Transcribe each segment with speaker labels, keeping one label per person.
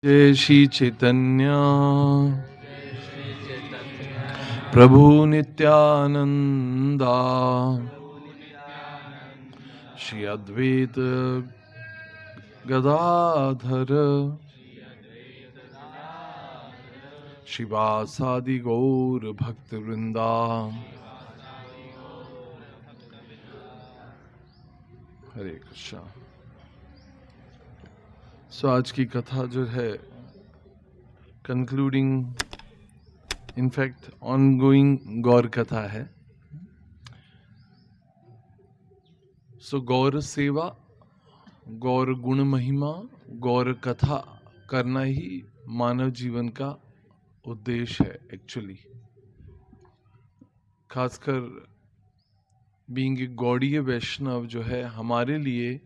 Speaker 1: जय श्री चैतन्य प्रभु नित्यानंदा श्री अद्वैत गदाधर शिवासादि गौर भक्त वृंदा। हरे कृष्णा। सो आज की कथा जो है कंक्लूडिंग इनफैक्ट ऑनगोइंग गौर कथा है। सो गौर सेवा, गौर गुण महिमा, गौर कथा करना ही मानव जीवन का उद्देश्य है एक्चुअली। खासकर बीइंग ए गौड़ीय वैष्णव जो है हमारे लिए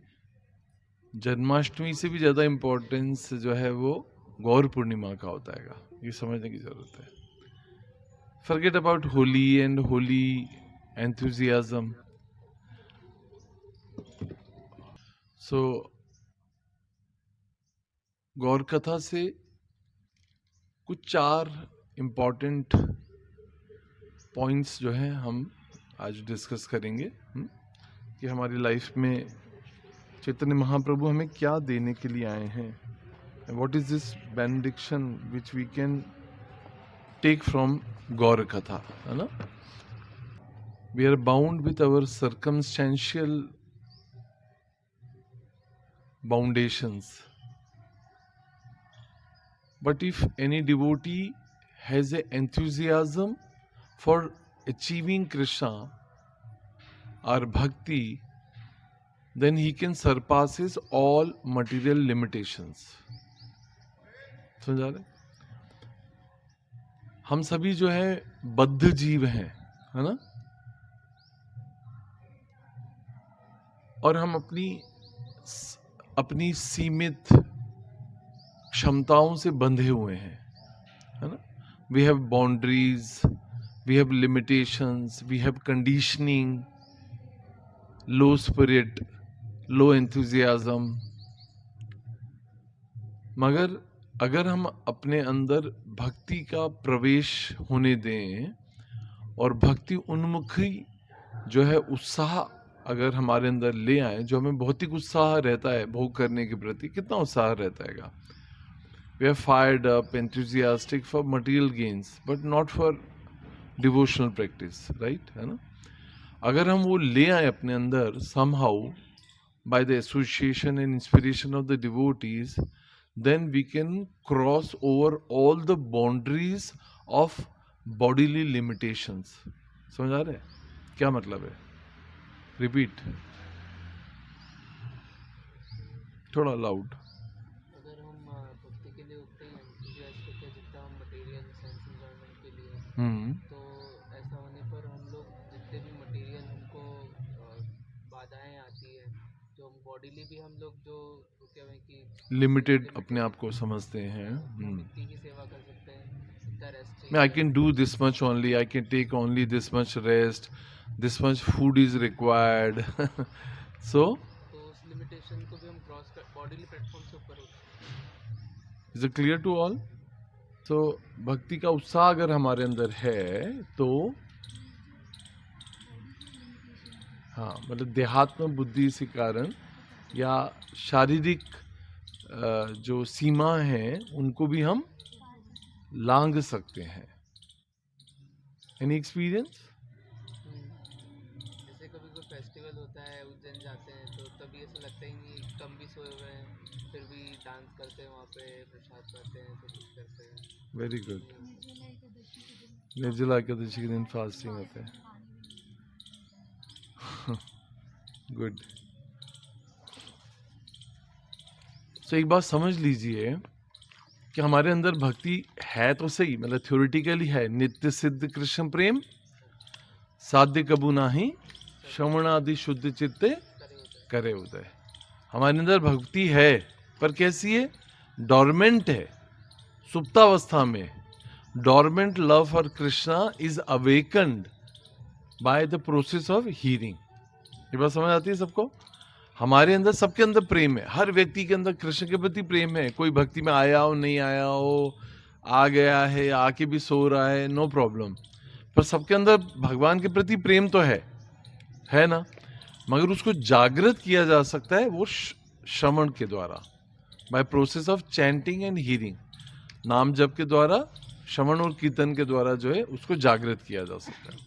Speaker 1: जन्माष्टमी से भी ज़्यादा इम्पोर्टेंस जो है वो गौर पूर्णिमा का होता है। ये समझने की ज़रूरत है। Forget about Holi and Holi enthusiasm. So Gaura कथा से कुछ 4 इम्पॉर्टेंट पॉइंट्स जो हैं हम आज डिस्कस करेंगे कि हमारी लाइफ में चैतन्य महाप्रभु हमें क्या देने के लिए आए हैं। What is this benediction which we can take from Gaura katha, है ना। We are bound with our circumstantial boundations, but if any devotee has a enthusiasm for achieving Krishna or bhakti, then he can surpasses all material limitations. समझा रहे? हम सभी जो है बद्ध जीव हैं, है ना, और हम अपनी सीमित क्षमताओं से बंधे हुए हैं, है ना। We have boundaries, we have limitations, we have conditioning, low spirit, low enthusiasm. मगर अगर हम अपने अंदर भक्ति का प्रवेश होने दें और भक्ति उन्मुखी जो है उत्साह अगर हमारे अंदर ले आए, जो हमें भौतिक उत्साह रहता है भोग करने के प्रति, कितना उत्साह रहता है। We are fired up, enthusiastic for material gains, but not for devotional practice, right? है ना। अगर हम वो ले आए अपने अंदर somehow by the association and inspiration of the devotees, then we can cross over all the boundaries of bodily limitations. समझ आ रहे हैं क्या मतलब है? Repeat. थोड़ा loud.
Speaker 2: तो ऐसा होने पर हम लोग जितने भी मटेरियल हमको बाधाएं आती है, जो हम बॉडीली भी हम लोग जो क्या है कि
Speaker 1: लिमिटेड अपने आप को समझते हैं।
Speaker 2: भक्ति की सेवा कर सकते हैं।
Speaker 1: I can do this much only, I can take only this much rest, this much food is required. So
Speaker 2: तो उस लिमिटेशन को भी हम क्रॉस कर बॉडीली प्लेटफॉर्म से ऊपर होते हैं।
Speaker 1: is it clear to all? तो भक्ति का उत्साह अगर हमारे अंदर है तो हाँ, मतलब देहात्म बुद्धि के कारण या शारीरिक जो सीमा है उनको भी हम लांघ सकते हैं। Any experience?
Speaker 2: जैसे कभी कोई फेस्टिवल होता है, उज्जैन जाते हैं तो तभी ऐसा लगता ही नहीं, कम भी सोए हुए हैं फिर भी डांस करते हैं, वहाँ पे प्रसाद पाते हैं, सब कुछ करते हैं।
Speaker 1: Very good. निर्जला एकादशी के दिन फास्टिंग होते हैं। गुड। तो एक बात समझ लीजिए कि हमारे अंदर भक्ति है तो सही, मतलब थ्योरेटिकली है। नित्य सिद्ध कृष्ण प्रेम साध्य कबू नाही, श्रवणादि शुद्ध चित्ते करे उदय। हमारे अंदर भक्ति है पर कैसी है? डॉर्मेंट है, सुप्तावस्था में। Dormant love for Krishna is awakened by the process of hearing. ये बात समझ आती है सबको? हमारे अंदर, सबके अंदर प्रेम है, हर व्यक्ति के अंदर कृष्ण के प्रति प्रेम है। कोई भक्ति में आया हो, नहीं आया हो, आ गया है, आके भी सो रहा है, नो प्रॉब्लम, पर सबके अंदर भगवान के प्रति प्रेम तो है ना। मगर उसको जागृत किया जा सकता है वो श्रवण के द्वारा, by process of chanting and hearing. नाम जप के द्वारा, श्रवण और कीर्तन के द्वारा जो है उसको जागृत किया जा सकता है।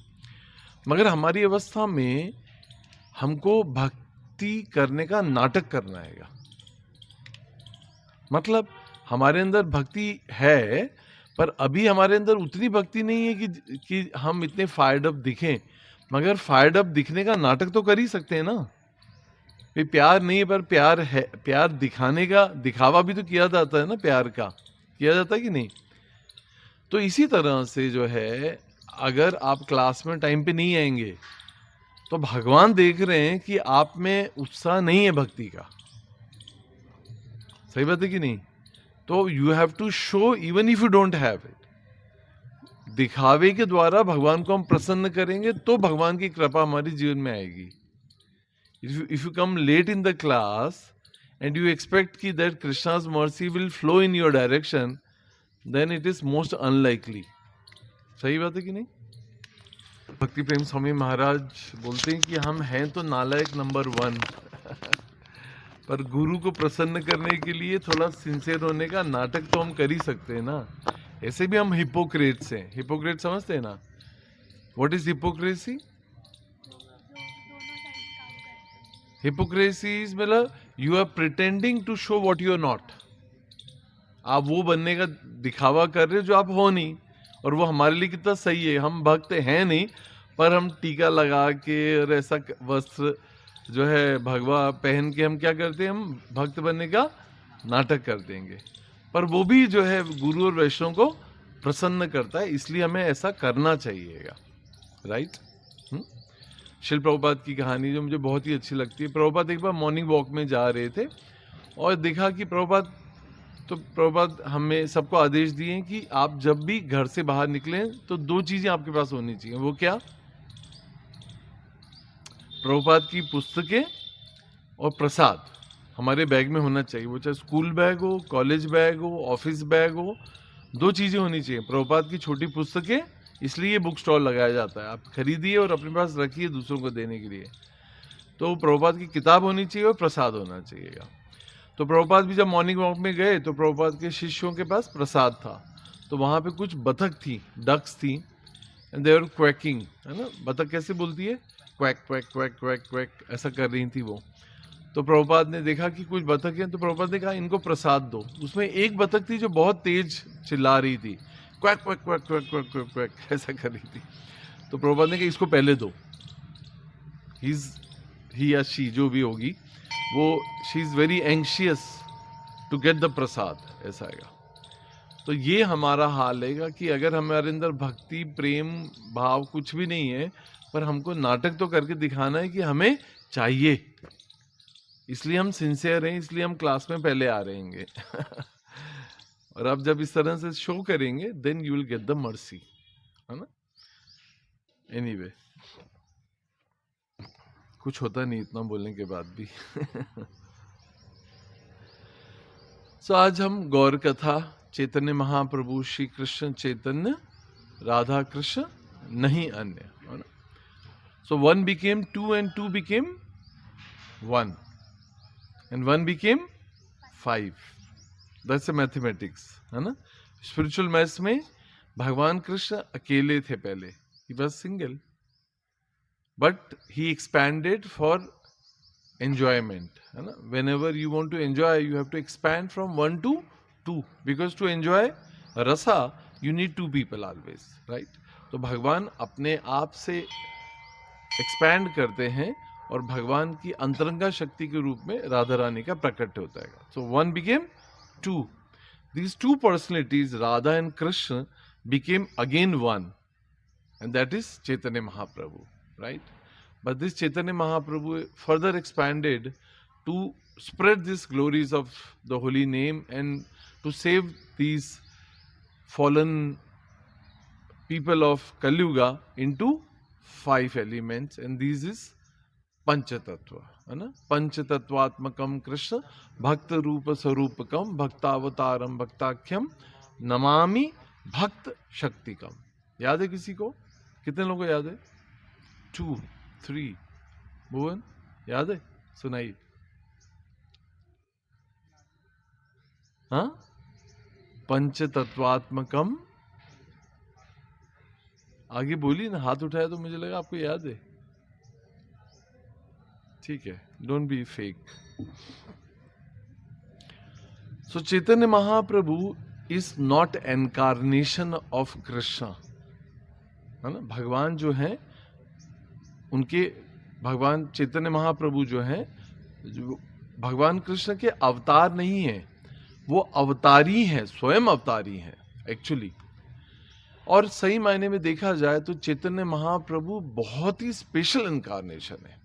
Speaker 1: मगर हमारी अवस्था में हमको भक्ति करने का नाटक करना है। मतलब हमारे अंदर भक्ति है, पर अभी हमारे अंदर उतनी भक्ति नहीं है कि हम इतने फायर्ड अप दिखें। मगर फायर्ड अप दिखने का नाटक तो कर ही सकते हैं ना। भाई प्यार नहीं है, पर प्यार है, प्यार दिखाने का दिखावा भी तो किया जाता है ना, प्यार का किया जाता है कि नहीं। तो इसी तरह से जो है, अगर आप क्लास में टाइम पे नहीं आएंगे तो भगवान देख रहे हैं कि आप में उत्साह नहीं है भक्ति का। सही बात है कि नहीं। तो you have to show even if you don't have it. दिखावे के द्वारा भगवान को हम प्रसन्न करेंगे तो भगवान की कृपा हमारे जीवन में आएगी। If you come late in the class and you expect कि that Krishna's mercy will flow in your direction, then it is most unlikely. सही बात है कि नहीं। भक्ति प्रेम स्वामी महाराज बोलते हैं कि हम हैं तो नालायक नंबर 1 पर गुरु को प्रसन्न करने के लिए थोड़ा सिंसियर होने का नाटक तो हम कर ही सकते हैं ना। ऐसे भी हम हिपोक्रेट्स हैं। हिपोक्रेट समझते हैं ना। What is hypocrisy? Hypocrisy is मतलब you are pretending to show what you are not. आप वो बनने का दिखावा कर रहे हो जो आप हो नहीं, और वो हमारे लिए कितना सही है। हम भक्त हैं नहीं, पर हम टीका लगा के और ऐसा वस्त्र जो है भगवा पहन के हम क्या करते हैं, हम भक्त बनने का नाटक कर देंगे। पर वो भी जो है गुरु और वैष्णव को प्रसन्न करता है, इसलिए हमें ऐसा करना चाहिएगा। राइट। शिल प्रभुपाद की कहानी जो मुझे बहुत ही अच्छी लगती है। प्रभुपाद एक बार मॉर्निंग वॉक में जा रहे थे और देखा कि प्रभुपाद हमें सबको आदेश दिए कि आप जब भी घर से बाहर निकलें तो 2 चीजें आपके पास होनी चाहिए। वो क्या? प्रभुपाद की पुस्तकें और प्रसाद हमारे बैग में होना चाहिए। वो चाहे स्कूल बैग हो, कॉलेज बैग हो, ऑफिस बैग हो, 2 चीजें होनी चाहिए। प्रभुपाद की छोटी पुस्तकें, इसलिए बुक स्टॉल लगाया जाता है, आप खरीदिए और अपने पास रखिए दूसरों को देने के लिए। तो प्रभुपाद की किताब होनी चाहिए और प्रसाद होना चाहिएगा। तो प्रभुपाद भी जब मॉर्निंग वॉक में गए तो प्रभुपाद के शिष्यों के पास प्रसाद था। तो वहाँ पे कुछ बतख थी, डक्स थी, एंड दे वर क्वैकिंग, है ना। बतख कैसे बोलती है? Quack quack quack quack quack, ऐसा कर रही थी वो। तो प्रभुपाद ने देखा कि कुछ बतख हैं, तो प्रभुपाद ने कहा इनको प्रसाद दो। उसमें एक बतख थी जो बहुत तेज चिल्ला रही थी, quack quack quack quack quack quack quack, ऐसा कर रही थी। तो प्रभुपाद ने कहा इसको पहले दो। ही या शी जो भी होगी, वो she is very anxious to get the prasad, ऐसा आएगा। तो ये हमारा हाल है कि अगर हमारे अंदर भक्ति प्रेम भाव कुछ भी नहीं है, पर हमको नाटक तो करके दिखाना है कि हमें चाहिए, इसलिए हम सिंसियर हैं, इसलिए हम क्लास में पहले आ रहेंगे और आप जब इस तरह से शो करेंगे then you will get the mercy, है ना। एनीवे, कुछ होता नहीं इतना बोलने के बाद भी सो आज हम गौर कथा चैतन्य महाप्रभु श्री कृष्ण चैतन्य राधा कृष्ण नहीं अन्य, है ना। सो 1 became 2 and 2 became 1 and 1 became 5. That's a mathematics, है ना। स्पिरिचुअल मैथ्स में भगवान कृष्ण अकेले थे पहले, he was single, but he expanded for enjoyment, है ना। Whenever you want to enjoy, you have to expand from 1 to 2, because to enjoy rasa you need 2 people always, right? तो भगवान अपने आप से एक्सपैंड करते हैं और भगवान की अंतरंगा शक्ति के रूप में राधा रानी का प्रकट होता है। सो 1 became 2. These 2 personalities, Radha and Krishna, became again 1, and that is Chaitanya Mahaprabhu, right? But this Chaitanya Mahaprabhu further expanded to spread these glories of the holy name and to save these fallen people of Kali Yuga into 5 elements, and this is पंचतत्व, है ना। पंचतत्वात्मकम कृष्ण भक्त रूप स्वरूपकम भक्तावतारम भक्ताख्यम नमामि भक्त शक्तिकम। याद है किसी को? कितने लोगों को याद है? 2 3 भुवन याद है? सुनाइए। हाँ, पंचतत्वात्मकम, आगे बोली ना, हाथ उठाया तो मुझे लगा आपको याद है। ठीक है, don't be fake. So Chaitanya Mahaprabhu is not incarnation of Krishna, है ना। भगवान जो है उनके, भगवान चैतन्य महाप्रभु जो है, जो भगवान कृष्ण के अवतार नहीं है, वो अवतारी हैं, स्वयं अवतारी हैं एक्चुअली। और सही मायने में देखा जाए तो चैतन्य महाप्रभु बहुत ही स्पेशल इनकारनेशन है,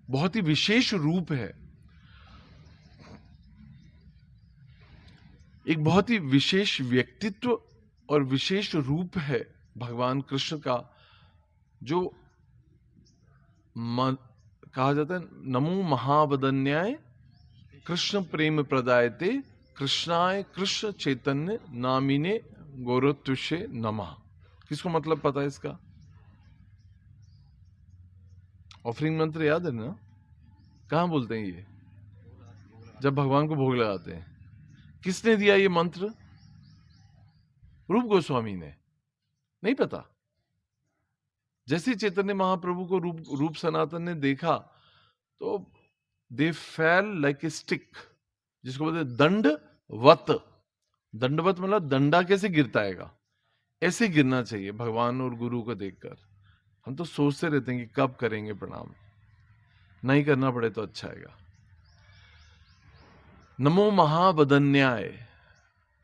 Speaker 1: बहुत ही विशेष रूप है, एक बहुत ही विशेष व्यक्तित्व और विशेष रूप है भगवान कृष्ण का, जो कहा जाता है नमो महावदन्याय कृष्ण प्रेम प्रदायते कृष्णाय कृष्ण चैतन्य नामिने गौरत्विषे नमः। किसको मतलब पता है इसका? ऑफरिंग मंत्र याद है ना? कहाँ बोलते हैं ये? जब भगवान को भोग लगाते हैं। किसने दिया ये मंत्र? रूप गोस्वामी ने। नहीं पता? जैसे चैतन्य महाप्रभु को रूप सनातन ने देखा तो दे फेल लाइक ए स्टिक, जिसको बोलते हैं दंडवत। दंडवत मतलब डंडा कैसे गिरता है, ऐसे गिरना चाहिए भगवान और गुरु को देखकर। हम तो सोचते रहते हैं कि कब करेंगे प्रणाम, नहीं करना पड़े तो अच्छा आएगा। नमो महावदन्याय।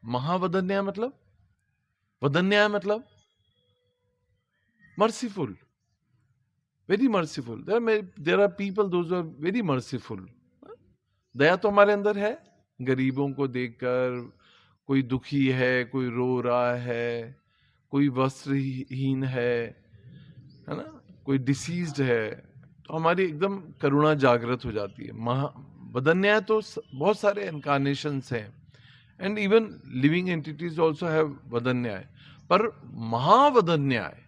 Speaker 1: महावदन्याय मतलब, वदन्याय मतलब merciful, very merciful. There are people those are very merciful. दया तो हमारे अंदर है, गरीबों को देखकर, कोई दुखी है, कोई रो रहा है, कोई वस्त्रहीन है ना, कोई डिसीज्ड है, तो हमारी एकदम करुणा जागृत हो जाती है। वदन्याय तो बहुत सारे इनकारनेशंस हैं, and even living entities also have वदन्याय, पर महावदन्याय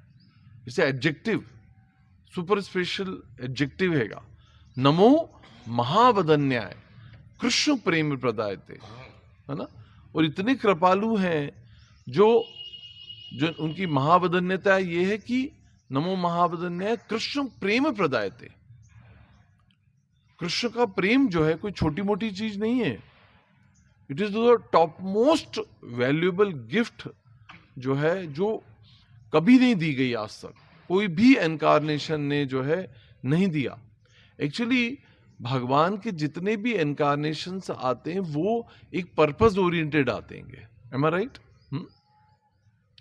Speaker 1: इसे एडजेक्टिव, सुपर स्पेशल एडजेक्टिव हैगा। नमो महावदन्याय कृष्ण प्रेम प्रदायते, है ना। और इतने कृपालु हैं जो उनकी महावदन्यता ये है कि नमो महावदन्याय कृष्ण प्रेम प्रदायते। कृष्ण का प्रेम जो है कोई छोटी मोटी चीज नहीं है, it is the top most valuable gift जो है, जो कभी नहीं दी गई आज तक, कोई भी इनकारनेशन ने जो है नहीं दिया। एक्चुअली भगवान के जितने भी इनकारनेशंस आते हैं वो एक पर्पस ओरिएंटेड आते हैं। एम आई राइट?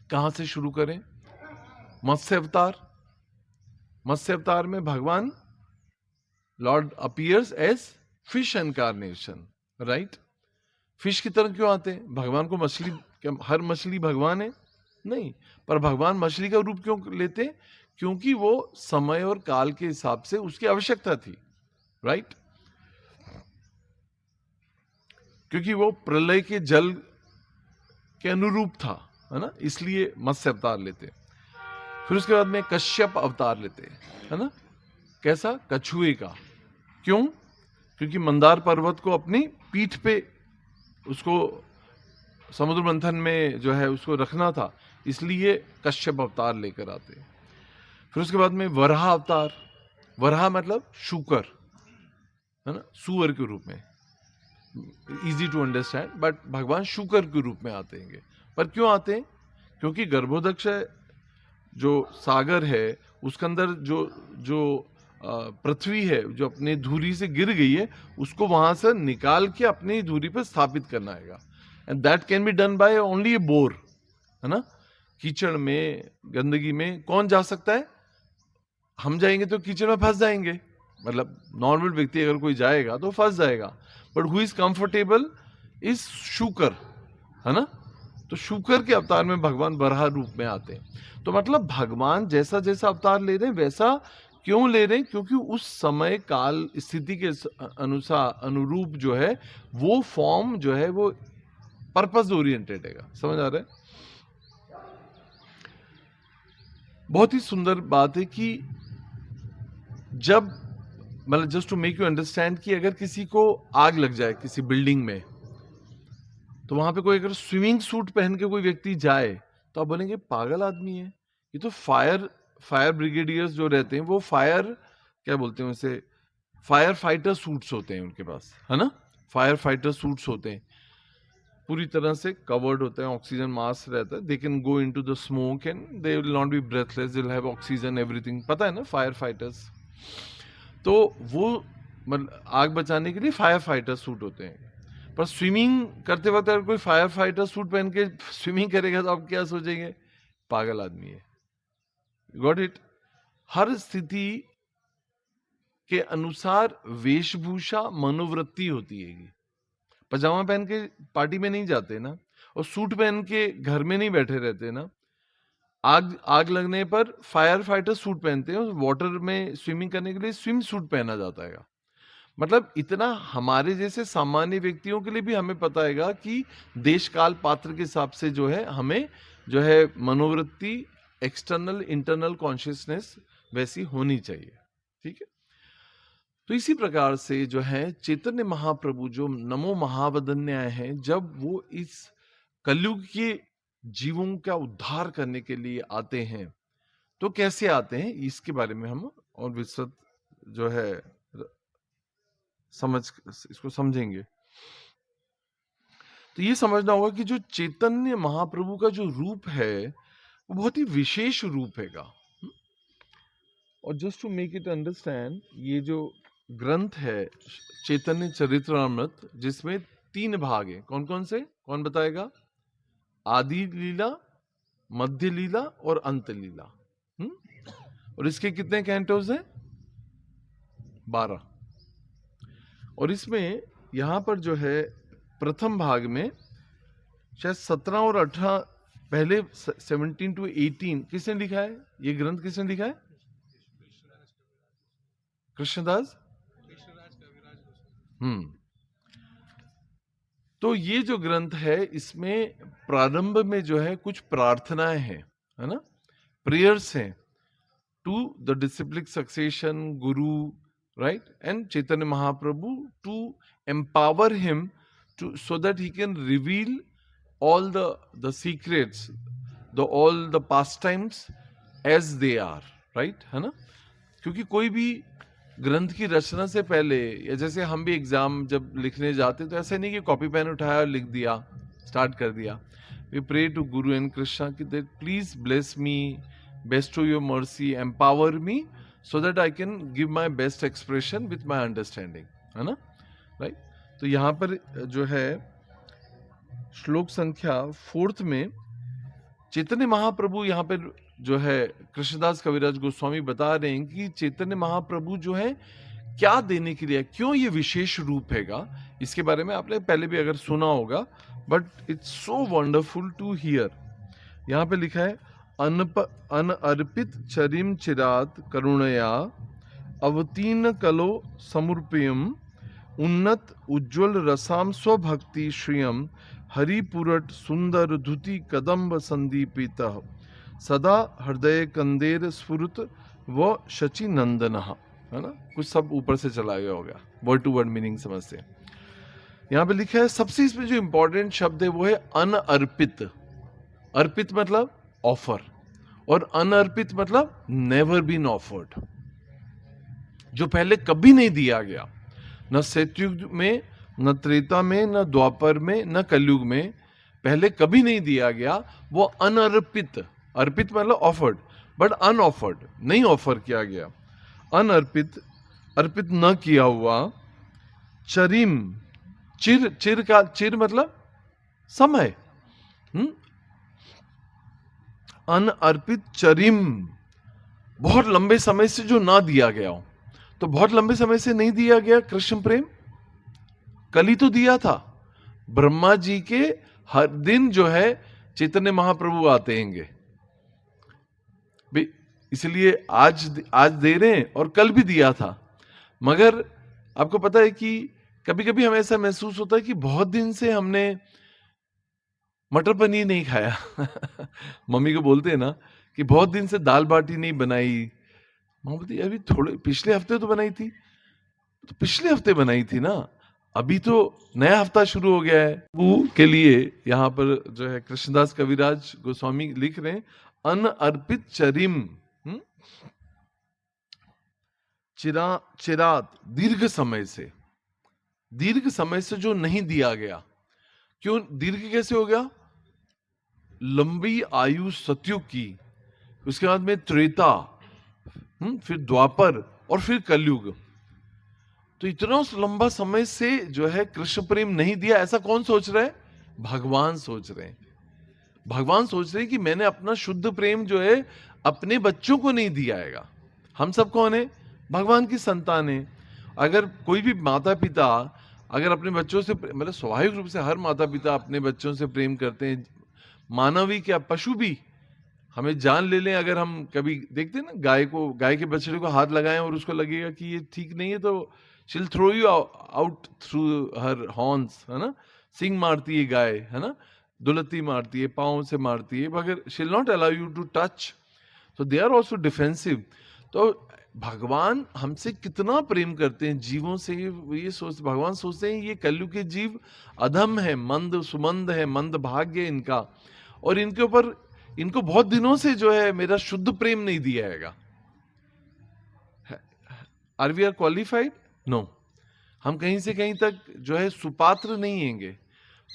Speaker 1: कहां से शुरू करें? मत्स्य अवतार। मत्स्य अवतार में भगवान Lord appears as fish incarnation, right. Fish की तरह क्यों आते हैं? भगवान को मछली, हर मछली भगवान है नहीं, पर भगवान मछली का रूप क्यों लेते? क्योंकि वो समय और काल के हिसाब से उसकी आवश्यकता थी, राइट। क्योंकि वो प्रलय के जल के अनुरूप था, है ना, इसलिए मत्स्य अवतार लेते। फिर उसके बाद में कश्यप अवतार लेते, है ना। कैसा? कछुए का। क्यों? क्योंकि मंदार पर्वत को अपनी पीठ पे उसको समुद्र मंथन में जो है उसको रखना था, इसलिए कश्यप अवतार लेकर आते। फिर उसके बाद में वराह अवतार। वराह मतलब शूकर, है ना, सुअर के रूप में, इजी टू अंडरस्टैंड, बट भगवान शूकर के रूप में आते हैं। पर क्यों आते हैं? क्योंकि गर्भोदक्ष जो सागर है उसके अंदर जो पृथ्वी है, जो अपनी धुरी से गिर गई है, उसको वहां से निकाल के अपनी धुरी पर स्थापित करना है, and that can be done by only A bore, है ना। कीचड़ में, गंदगी में कौन जा सकता है? हम जाएंगे तो कीचड़ में फंस जाएंगे, मतलब नॉर्मल व्यक्ति अगर कोई जाएगा तो फंस जाएगा, but who is comfortable is शूकर, है ना। तो शूकर के अवतार में भगवान वराह रूप में आते हैं। तो मतलब भगवान जैसा जैसा अवतार ले रहे हैं वैसा क्यों ले रहे हैं? क्योंकि उस समय काल स्थिति के अनुसार अनुरूप जो है वो फॉर्म जो है वो पर्पस ओरिएंटेड है। समझ आ रहा है? बहुत ही सुंदर बात है कि जब मतलब just to make you understand कि अगर किसी को आग लग जाए किसी बिल्डिंग में, तो वहां पे कोई अगर स्विमिंग सूट पहन के कोई व्यक्ति जाए तो आप बोलेंगे पागल आदमी है। ये तो फायर ब्रिगेडियर्स जो रहते हैं वो क्या बोलते हैं उसे, फायर फाइटर सूट्स होते हैं उनके पास, है ना? फायर फाइटर सूट्स होते हैं, पूरी तरह से कवर्ड होते हैं, ऑक्सीजन मास्क रहता है, they can go into the smoke and they will not B breathless, they will have oxygen everything, पता है ना फायर फाइटर्स। तो वो मतलब आग बचाने के लिए फायर फाइटर सूट होते हैं। पर स्विमिंग करते वक्त अगर कोई फायर फाइटर सूट पहन के स्विमिंग करेगा तो आप क्या सोचेंगे? पागल आदमी है। Got it? हर स्थिति के अनुसार वेशभूषा मनोवृत्ति होती है। पजामा पहन के पार्टी में नहीं जाते ना, और सूट पहन के घर में नहीं बैठे रहते ना। आग लगने पर फायर फाइटर सूट पहनते हैं, वाटर में स्विमिंग करने के लिए स्विम सूट पहना जाता है। मतलब इतना हमारे जैसे सामान्य व्यक्तियों के लिए भी हमें पता है कि देश काल पात्र के हिसाब से जो है हमें जो है मनोवृत्ति, एक्सटर्नल इंटरनल कॉन्शियसनेस वैसी होनी चाहिए। ठीक है? तो इसी प्रकार से जो है चैतन्य महाप्रभु जो नमो महावदन्याय हैं, जब वो इस कलयुग के जीवों का उद्धार करने के लिए आते हैं तो कैसे आते हैं इसके बारे में हम और विस्तृत जो है इसको समझेंगे। तो ये समझना होगा कि जो चैतन्य महाप्रभु का जो रूप है वो बहुत ही विशेष रूप हैगा। और just to make it understand, ये जो ग्रंथ है चैतन्य चरित्रामृत, जिसमें 3 भाग हैं। कौन कौन से? कौन बताएगा? आदि लीला, मध्य लीला और अंत लीला। और इसके कितने कैंटोज हैं? 12। और इसमें यहां पर जो है प्रथम भाग में शायद 17 और 18, पहले 17 to 18 किसने लिखा है? ये ग्रंथ किसने लिखा है? कृष्णदास। तो ये जो ग्रंथ है इसमें प्रारंभ में जो है कुछ प्रार्थनाएं हैं, है ना, प्रेयर्स हैं to the disciplic succession guru, right, and Chaitanya Mahaprabhu to empower him to so that he can reveal all the secrets, all the pastimes as they are, right, है ना? क्योंकि कोई भी ग्रंथ की रचना से पहले, या जैसे हम भी एग्जाम जब लिखने जाते तो ऐसे नहीं कि कॉपी पेन उठाया और लिख दिया, स्टार्ट कर दिया। We pray to guru and Krishna कि that please bless me, best to your mercy, empower me so that I can give my best expression with my understanding, है ना, राइट। तो यहाँ पर जो है श्लोक संख्या 4 में चैतन्य महाप्रभु यहाँ पर जो है कृष्णदास कविराज गोस्वामी बता रहे हैं कि चैतन्य महाप्रभु जो है क्या देने के लिए, क्यों ये विशेष रूप हैगा, इसके बारे में आपने पहले भी अगर सुना होगा, but it's so wonderful to hear. यहाँ पे लिखा है अनअर्पित चरिम चिरात करुणया अवतीर्ण कलो समर्पयम उन्नत उज्ज्वल रसाम स्वभक्ति श्रियम हरिपुरट सुंदर धुति कदम्ब संदीपित सदा हृदय कंदेर स्फुरत व शचि नंदन, है ना। कुछ सब ऊपर से चला गया होगा, वर्ड टू वर्ड मीनिंग समझते हैं। यहाँ पे लिखा है सबसे इसमें जो इंपॉर्टेंट शब्द है वो है अनअर्पित। अर्पित मतलब ऑफर, और अनअर्पित मतलब नेवर बीन ऑफर्ड, जो पहले कभी नहीं दिया गया, न सतयुग में, न त्रेता में, न द्वापर में, न कलयुग में, पहले कभी नहीं दिया गया, वो अनअर्पित। अर्पित मतलब ऑफर्ड, बट अनऑफर्ड, नहीं ऑफर किया गया, अनअर्पित, अर्पित न किया हुआ, चरिम, चिर का चिर मतलब समय, अनअर्पित चरिम, बहुत लंबे समय से जो ना दिया गया हो। तो बहुत लंबे समय से नहीं दिया गया कृष्ण प्रेम, कल ही तो दिया था। ब्रह्मा जी के हर दिन जो है चैतन्य महाप्रभु आते हैंगे। इसलिए आज दे रहे हैं और कल भी दिया था। मगर आपको पता है कि कभी-कभी हमें ऐसा महसूस होता है कि बहुत दिन से हमने मटर पनीर नहीं खाया। मम्मी को बोलते हैं ना कि बहुत दिन से दाल-बाटी नहीं बनाई। मम्मी बोलती है, "अभी थोड़े पिछले हफ्ते तो बनाई थी।" तो पिछले हफ्ते बनाई थी ना, अभी तो नया हफ्ता शुरू हो गया है। प्रभु के लिए यहाँ पर जो है कृष्णदास कविराज गोस्वामी लिख रहे हैं, अन अर्पित चरिम, हम्म? चिरात दीर्घ समय से जो नहीं दिया गया। क्यों दीर्घ कैसे हो गया? लंबी आयु सतयुग की, उसके बाद में त्रेता, फिर द्वापर और फिर कलयुग। तो इतना लंबा समय से जो है कृष्ण प्रेम नहीं दिया, ऐसा कौन सोच रहा है? भगवान सोच रहे हैं। भगवान सोच रहे हैं कि मैंने अपना शुद्ध प्रेम जो है अपने बच्चों को नहीं दिया हैगा। हम सब कौन है? भगवान की संतान है। अगर कोई भी माता पिता अगर अपने बच्चों से मतलब स्वाभाविक रूप से हर माता पिता अपने बच्चों से प्रेम करते हैं, मानवी क्या पशु भी। हमें जान ले लें, अगर हम कभी देखते हैं ना गाय के बछड़े को हाथ लगाएं और उसको लगेगा कि ये ठीक नहीं है, तो she'll throw you out through her horns, है ना? सिंग मारती है गाय, है ना? दुलत्ती मारती है, पाँव से मारती है, मगर she'll not allow you to touch. So they are also defensive. तो भगवान हमसे कितना प्रेम करते हैं जीवों से, भगवान सोचते हैं ये कलयुग के जीव अधम है, मंद सुमंद है, मंद भाग्य है इनका, और इनके ऊपर इनको बहुत दिनों से जो है मेरा शुद्ध प्रेम नहीं दिया हैगा। Are we are qualified? No, हम कहीं से कहीं तक जो है सुपात्र नहीं हैंगे,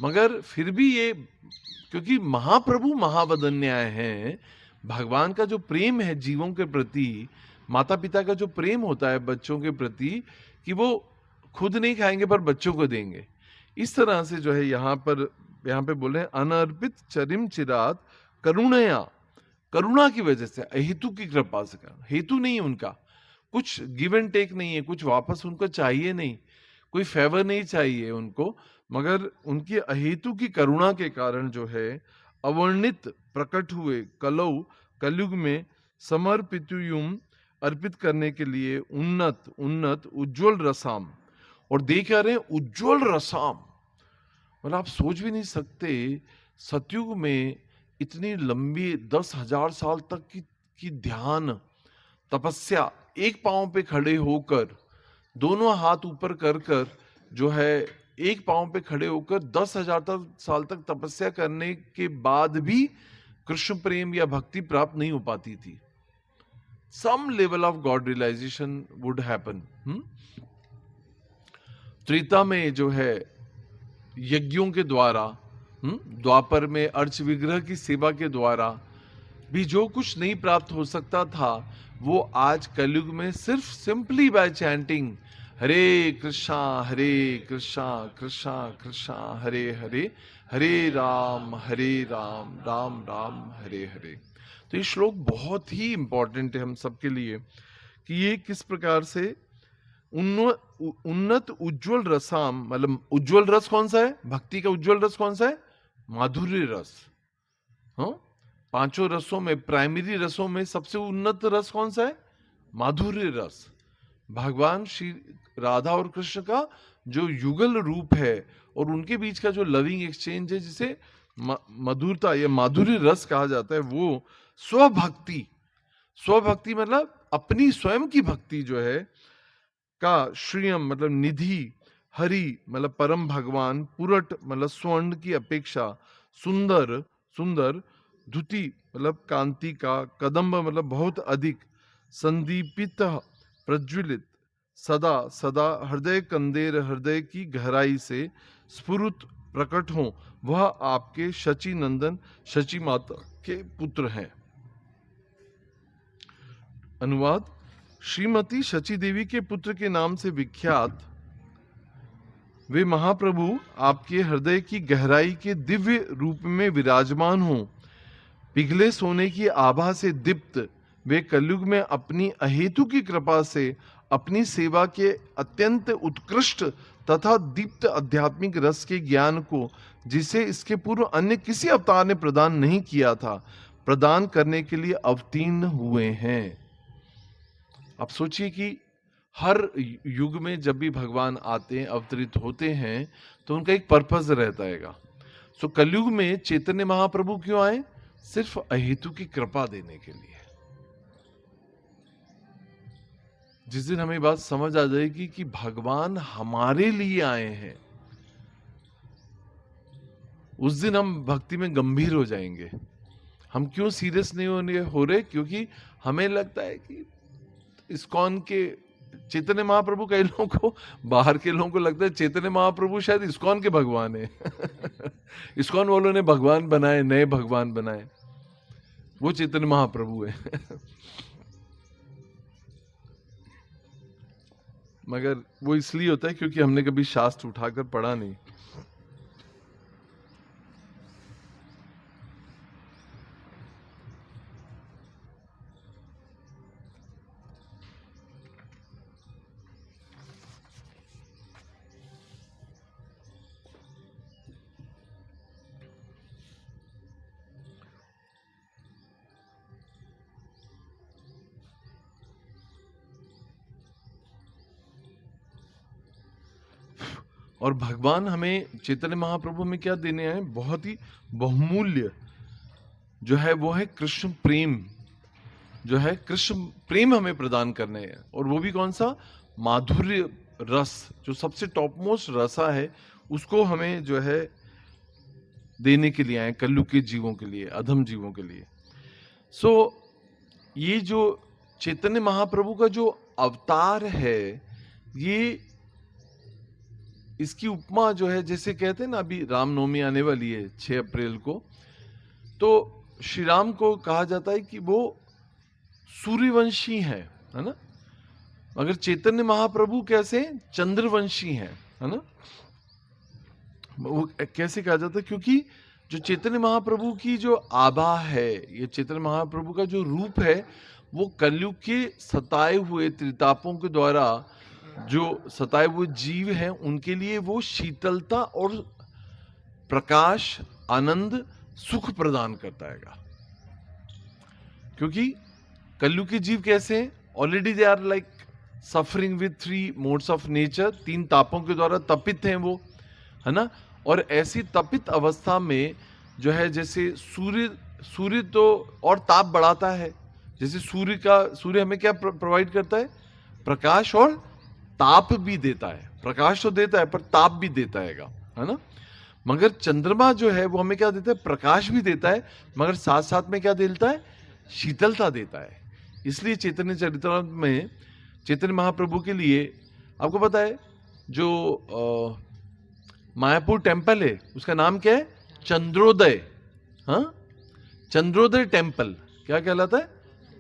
Speaker 1: मगर फिर भी ये, क्योंकि महाप्रभु महावदन्याय हैं, भगवान का जो प्रेम है जीवों के प्रति, माता पिता का जो प्रेम होता है बच्चों के प्रति, कि वो खुद नहीं खाएंगे पर बच्चों को देंगे। इस तरह से जो है यहाँ पे बोले हैं, अनर्पित चरिम चिरात करुणया, करुणा की वजह से, अहेतु की कृपा से। हेतु नहीं है उनका, कुछ गिव एंड टेक नहीं है, कुछ वापस उनको चाहिए नहीं, कोई फेवर नहीं चाहिए उनको, मगर उनकी अहेतु की करुणा के कारण जो है अवर्णित प्रकट हुए कलयुग में समर्पितुयुम, अर्पित करने के लिए उन्नत उज्जवल रसाम। और देख रहे हैं उज्जवल रसाम, मतलब आप सोच भी नहीं सकते सतयुग में इतनी लंबी 10,000 साल तक की ध्यान तपस्या, एक पांव पे खड़े होकर, दोनों हाथ ऊपर कर जो है एक पांव पे खड़े होकर 10,000 साल तक तपस्या करने के बाद भी कृष्ण प्रेम या भक्ति प्राप्त नहीं हो पाती थी। Some level of God realization would happen. Treta में जो है यज्ञों के द्वारा, द्वापर में अर्च विग्रह की सेवा के द्वारा भी जो कुछ नहीं प्राप्त हो सकता था, वो आज कलयुग में सिर्फ सिंपली बाय चैंटिंग हरे कृष्णा कृष्णा कृष्णा हरे हरे, हरे राम राम राम हरे हरे। तो ये श्लोक बहुत ही इंपॉर्टेंट है हम सबके लिए कि ये किस प्रकार से उन्नत उज्जवल रसाम, मतलब उज्जवल रस कौन सा है? भक्ति का उज्जवल रस कौन सा है? माधुर्य रस। पांचों रसों में, प्राइमरी रसों में सबसे उन्नत रस कौन सा है? माधुर्य रस। भगवान श्री राधा और कृष्ण का जो युगल रूप है और उनके बीच का जो लविंग एक्सचेंज है, जिसे मधुरता या माधुर्य रस कहा जाता है, वो स्वभक्ति मतलब अपनी स्वयं की भक्ति जो है का श्रियम मतलब निधि, हरि मतलब परम भगवान, पुरट मतलब स्वर्ण की अपेक्षा, सुंदर धुति मतलब कांति का, कदम्ब मतलब बहुत अधिक, संदीपित प्रज्वलित, सदा हृदय कंदेर, हृदय की गहराई से स्फुरित प्रकट हो, वह आपके शची नंदन, शची माता के पुत्र हैं। अनुवाद, श्रीमती शची देवी के पुत्र के नाम से विख्यात वे महाप्रभु आपके हृदय की गहराई के दिव्य रूप में विराजमान हों। पिघले सोने की आभा से दीप्त वे कलयुग में अपनी अहेतु की कृपा से अपनी सेवा के अत्यंत उत्कृष्ट तथा दीप्त आध्यात्मिक रस के ज्ञान को, जिसे इसके पूर्व अन्य किसी अवतार ने प्रदान नहीं किया था, प्रदान करने के लिए अवतीर्ण हुए हैं। आप सोचिए कि हर युग में जब भी भगवान आते हैं, अवतरित होते हैं, तो उनका एक पर्पस रहता है। सो कलयुग में चैतन्य महाप्रभु क्यों आए? सिर्फ अहेतु की कृपा देने के लिए। जिस दिन हमें बात समझ आ जाएगी कि भगवान हमारे लिए आए हैं, उस दिन हम भक्ति में गंभीर हो जाएंगे। हम क्यों सीरियस नहीं हो रहे? क्योंकि हमें लगता है कि इस्कॉन के चैतन्य महाप्रभु, कई लोगों को, बाहर के लोगों को लगता है चैतन्य महाप्रभु शायद इस्कॉन के भगवान है। इस्कॉन वालों ने भगवान बनाए, नए भगवान बनाए, वो चैतन्य महाप्रभु है। मगर वो इसलिए होता है क्योंकि हमने कभी शास्त्र उठाकर पढ़ा नहीं। और भगवान हमें, चैतन्य महाप्रभु में क्या देने आए? बहुत ही बहुमूल्य जो है वो है कृष्ण प्रेम। जो है कृष्ण प्रेम हमें प्रदान करने हैं, और वो भी कौन सा? माधुर्य रस, जो सबसे टॉप मोस्ट रसा है, उसको हमें जो है देने के लिए आए, कलयुग के जीवों के लिए, अधम जीवों के लिए। सो ये जो चैतन्य महाप्रभु का जो अवतार है, ये इसकी उपमा जो है, जैसे कहते हैं ना, अभी रामनवमी आने वाली है 6 अप्रैल को, तो श्री राम को कहा जाता है कि वो सूर्यवंशी है ना? मगर चैतन्य महाप्रभु कैसे? चंद्रवंशी है ना? वो कैसे कहा जाता है? क्योंकि जो चैतन्य महाप्रभु की जो आभा है, ये चैतन्य महाप्रभु का जो रूप है, वो कलयुग के सताए हुए त्रितापों के द्वारा जो सताए हुए जीव हैं, उनके लिए वो शीतलता और प्रकाश, आनंद, सुख प्रदान करता है। क्योंकि कलयुग के जीव कैसे हैं? Already they are like suffering with 3 modes of nature, 3 तापों के द्वारा तपित हैं वो, है ना? और ऐसी तपित अवस्था में जो है, जैसे सूर्य तो और ताप बढ़ाता है। जैसे सूर्य हमें क्या प्रोवाइड करता है? प्रकाश और ताप भी देता है। प्रकाश तो देता है पर ताप भी देता है ना? मगर चंद्रमा जो है वो हमें क्या देता है? प्रकाश भी देता है, मगर साथ साथ में क्या देता है? शीतलता देता है। इसलिए चैतन्य चरितामृत में चैतन्य महाप्रभु के लिए, आपको पता है, जो मायापुर टेम्पल है, उसका नाम क्या है? चंद्रोदय। हाँ, चंद्रोदय टेम्पल क्या कहलाता है?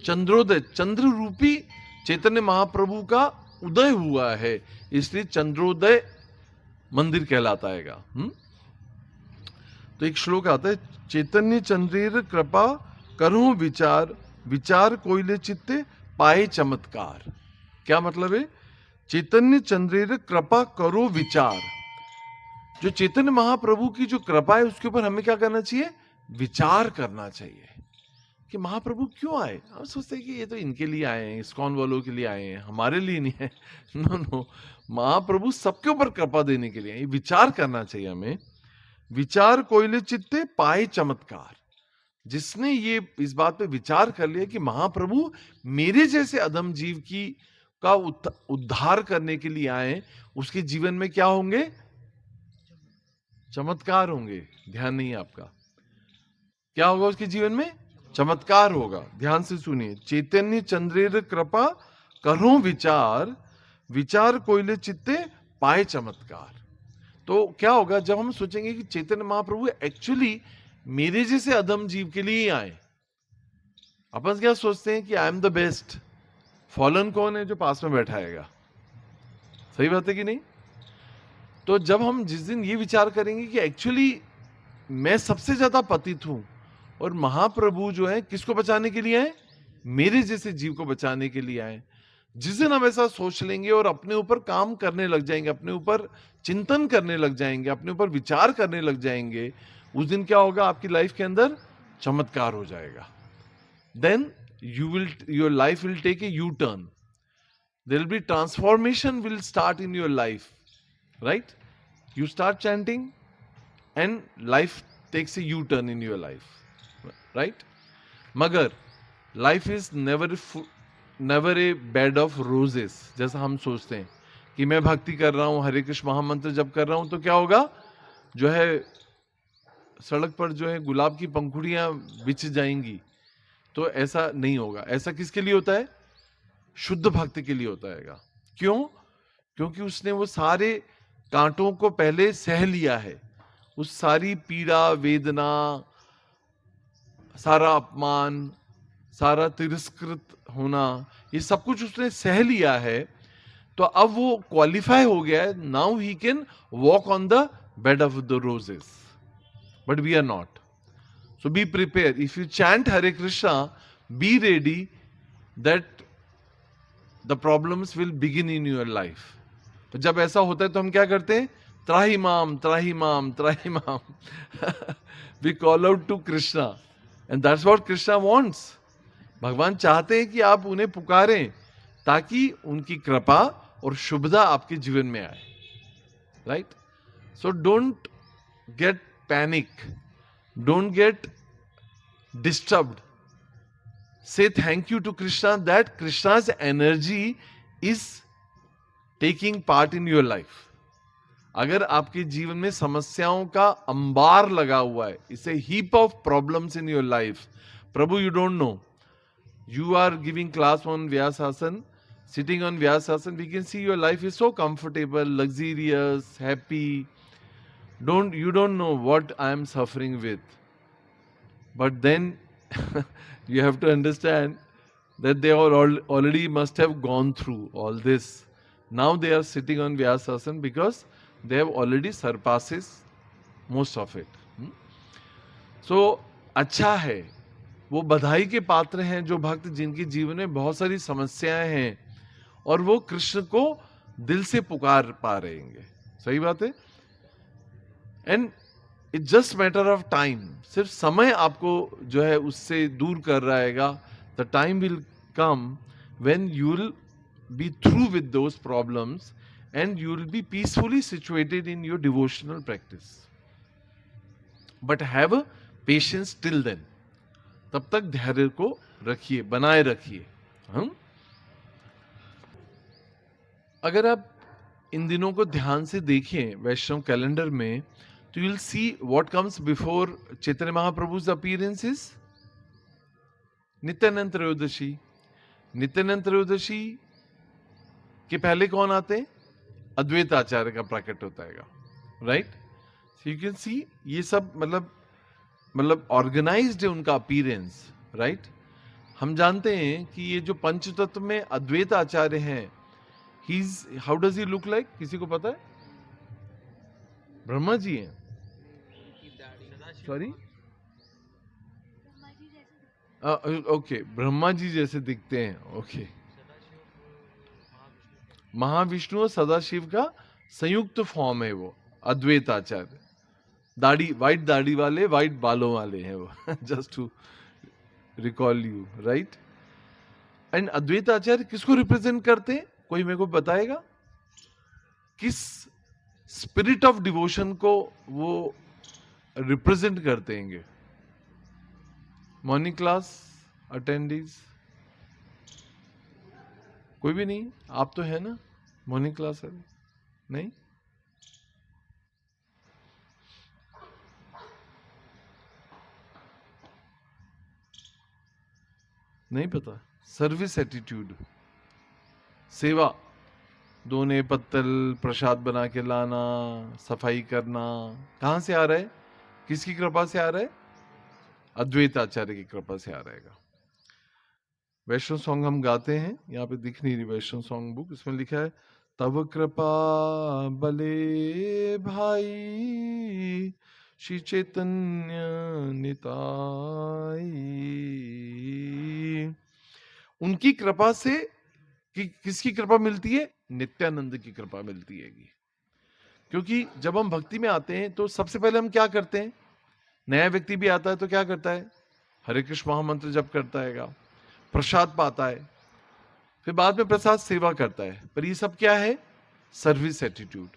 Speaker 1: चंद्रोदय। चंद्र रूपी चैतन्य महाप्रभु का उदय हुआ है, इसलिए चंद्रोदय मंदिर कहलाता है। तो एक श्लोक आता है, चैतन्य चंद्रेर कृपा करो विचार, विचार कोइले चित्ते पाए चमत्कार। क्या मतलब है? चैतन्य चंद्रेर कृपा करो विचार। जो चैतन्य महाप्रभु की जो कृपा है, उसके ऊपर हमें क्या करना चाहिए? विचार करना चाहिए कि महाप्रभु क्यों आए। हम सोचते हैं कि ये तो इनके लिए आए हैं, इस्कॉन वालों के लिए आए हैं, हमारे लिए नहीं है। नो, महाप्रभु सबके ऊपर कृपा देने के लिए। ये विचार करना चाहिए हमें। विचार कोइले चित्ते पाए चमत्कार। जिसने ये इस बात पे विचार कर लिया कि महाप्रभु मेरे जैसे अधम जीव का उद्धार करने के लिए आए, उसके जीवन में क्या होंगे? चमत्कार होंगे। ध्यान नहीं है आपका? क्या होगा उसके जीवन में? चमत्कार होगा। ध्यान से सुनिए, चैतन्य चंद्रेर कृपा करो विचार, विचार कोइले चित्ते पाए चमत्कार। तो क्या होगा जब हम सोचेंगे कि चैतन्य महाप्रभु एक्चुअली मेरे जैसे अधम जीव के लिए ही आए। अपन क्या सोचते हैं कि आई एम द बेस्ट। फॉलन कौन है? जो पास में बैठा है। सही बात है कि नहीं? तो जब हम जिस दिन ये विचार करेंगे कि एक्चुअली मैं सबसे ज्यादा पतित हूं, और महाप्रभु जो है किसको बचाने के लिए आए? मेरे जैसे जीव को बचाने के लिए आए। जिस दिन हम ऐसा सोच लेंगे और अपने ऊपर काम करने लग जाएंगे, अपने ऊपर चिंतन करने लग जाएंगे, अपने ऊपर विचार करने लग जाएंगे, उस दिन क्या होगा? आपकी लाइफ के अंदर चमत्कार हो जाएगा। then your life will take a U-turn. There will be transformation will start in your life, right? You start chanting and life takes a U-turn in your life, right? मगर life is never a bed of roses, जैसा हम सोचते हैं कि मैं भक्ति कर रहा हूँ, हरे कृष्ण महामंत्र जब कर रहा हूँ तो क्या होगा, जो है सड़क पर जो है गुलाब की पंखुड़ियां बिछ जाएंगी, तो ऐसा नहीं होगा। ऐसा किसके लिए होता है? शुद्ध भक्त के लिए होता है। क्यों? क्योंकि उसने वो सारे कांटों को पहले सह लिया है, उस सारी पीड़ा वेदना, सारा अपमान, सारा तिरस्कृत होना, ये सब कुछ उसने सह लिया है। तो अब वो क्वालिफाई हो गया है, now he can walk on the bed of the roses, but we are not. So be prepare, if you chant Hare Krishna, be ready that the problems will begin in your life. तो जब ऐसा होता है तो हम क्या करते हैं? त्राही माम त्राही माम त्राही माम we call out to Krishna, and that's what Krishna wants. भगवान चाहते हैं कि आप उन्हें पुकारें ताकि उनकी कृपा और शुभता आपके जीवन में आए, right? So don't get panic, don't get disturbed, say thank you to Krishna that Krishna's energy is taking part in your life. अगर आपके जीवन में समस्याओं का अंबार लगा हुआ है, इसे heap of problems in your life, Prabhu you don't know, you are giving class on Vyasasana, sitting on Vyasasana, we can see your life is so comfortable, luxurious, happy. You don't know what I am suffering with. But then you have to understand that they are already must have gone through all this. Now they are sitting on Vyasasana because they have already surpasses most of it. So अच्छा है, वो बधाई के पात्र हैं जो भक्त जिनके जीवन में बहुत सारी समस्याएं हैं और वो कृष्ण को दिल से पुकार पा रहे हैं। सही बात है। And it's just matter of time, सिर्फ समय आपको जो है उससे दूर कर रहेगा। The time will come when you will be through with those problems and you will be peacefully situated in your devotional practice. But have patience till then, तब तक धैर्य को रखिए, बनाए रखिए। अगर आप इन दिनों को ध्यान से देखें वैष्णव कैलेंडर में, तो you'll see what comes before Chaitanya Mahaprabhu's appearances. Nityanand त्रयोदशी। नित्यानंद त्रयोदशी के पहले कौन आते हैं? अद्वैत आचार्य का प्रकट होता है, राइट? यू कैन सी ये सब मतलब ऑर्गेनाइज्ड है उनका अपीयरेंस, राइट? हम जानते हैं कि ये जो पंचतत्व में अद्वैत आचार्य हैं, how does he look like? किसी को पता है? ब्रह्मा जी हैं। सॉरी, ओके, ब्रह्मा जी जैसे दिखते हैं। ओके, महाविष्णु और सदाशिव का संयुक्त फॉर्म है वो अद्वैत आचार्य। दाढ़ी, वाइट दाढ़ी वाले, वाइट बालों वाले हैं वो just to recall you, right? And Advaita Acharya किसको रिप्रेजेंट करते हैं? कोई मेरे को बताएगा? किस स्पिरिट ऑफ डिवोशन को वो रिप्रेजेंट करते हैं? मॉर्निंग क्लास अटेंडीज कोई भी नहीं? आप तो है ना मॉर्निंग क्लास है? नहीं, नहीं पता। सर्विस एटीट्यूड, सेवा, दोने पत्तल प्रसाद बना के लाना, सफाई करना, कहां से आ रहा है? किसकी कृपा से आ रहा है? अद्वैत आचार्य की कृपा से आ रहेगा। वैष्णव सॉन्ग हम गाते हैं, यहाँ पे दिख नहीं रही वैष्णव सॉन्ग बुक, इसमें लिखा है तब कृपा बले भाई श्री चैतन्य निताई। उनकी कृपा से किसकी कृपा मिलती है? नित्यानंद की कृपा मिलती है। क्योंकि जब हम भक्ति में आते हैं तो सबसे पहले हम क्या करते हैं? नया व्यक्ति भी आता है तो क्या करता है? हरे कृष्ण महामंत्र जप करता है, प्रसाद पाता है, फिर बाद में प्रसाद सेवा करता है। पर ये सब क्या है? Service attitude.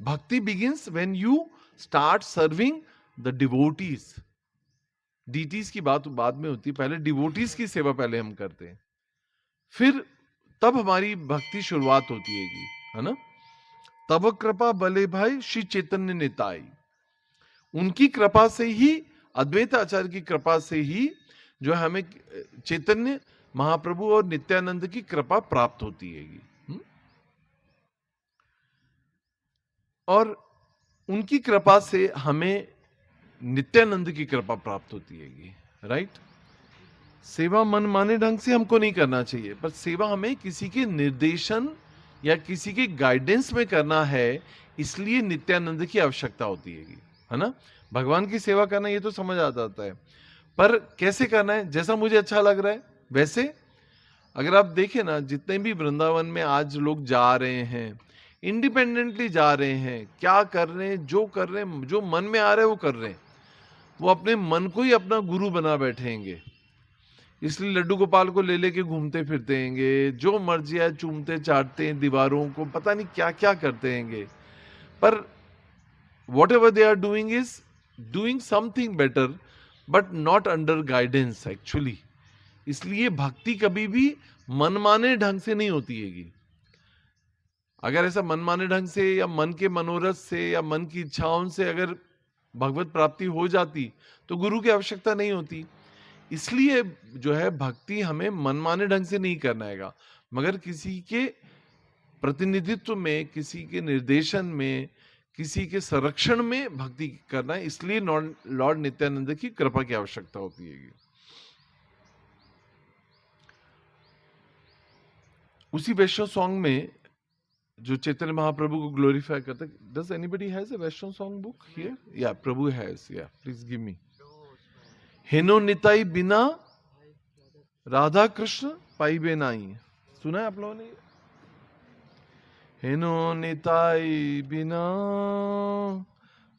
Speaker 1: Bhakti begins when you start serving the devotees. Deities की बात बाद में होती है, पहले डिवोटीज की सेवा पहले हम करते हैं, फिर तब हमारी भक्ति शुरुआत होती है ना। तब कृपा बले भाई श्री चैतन्य निताई, उनकी कृपा से ही, अद्वैत आचार्य की कृपा से ही जो हमें चैतन्य महाप्रभु और नित्यानंद की कृपा प्राप्त होती है। और उनकी कृपा से हमें नित्यानंद की कृपा प्राप्त होती है, राइट। सेवा मन माने ढंग से हमको नहीं करना चाहिए, पर सेवा हमें किसी के निर्देशन या किसी के गाइडेंस में करना है, इसलिए नित्यानंद की आवश्यकता होती है ना। भगवान की सेवा करना ये तो समझ आ जाता है, पर कैसे करना है? जैसा मुझे अच्छा लग रहा है वैसे। अगर आप देखें ना, जितने भी वृंदावन में आज लोग जा रहे हैं, इंडिपेंडेंटली जा रहे हैं, क्या कर रहे हैं, जो कर रहे हैं, जो मन में आ रहा है वो कर रहे हैं। वो अपने मन को ही अपना गुरु बना बैठेंगे, इसलिए लड्डू गोपाल को ले लेके घूमते फिरते हैंगे, जो मर्जी है चूमते चाटते हैं दीवारों को, पता नहीं क्या क्या करते हैंगे। पर whatever they are doing is doing something better, but not under guidance actually. इसलिए भक्ति कभी भी मनमाने ढंग से नहीं होती है। अगर ऐसा मनमाने ढंग से या मन के मनोरथ से या मन की इच्छाओं से अगर भगवत प्राप्ति हो जाती तो गुरु की आवश्यकता नहीं होती। इसलिए जो है भक्ति हमें मनमाने ढंग से नहीं करना है, मगर किसी के प्रतिनिधित्व में, किसी के निर्देशन में, किसी के संरक्षण में भक्ति करना है। इसलिए लॉर्ड नित्यानंद की कृपा की आवश्यकता होती है। उसी वैष्णव सॉन्ग में जो चैतन्य महाप्रभु को ग्लोरीफाई करता है, does anybody has a Vaishnava song book here? या प्रभु हैज, या प्लीज गिव मी। हेनो निताई बिना राधा कृष्ण पाइबे नाई, सुना है आप लोगों ने? हेनो निताई बिना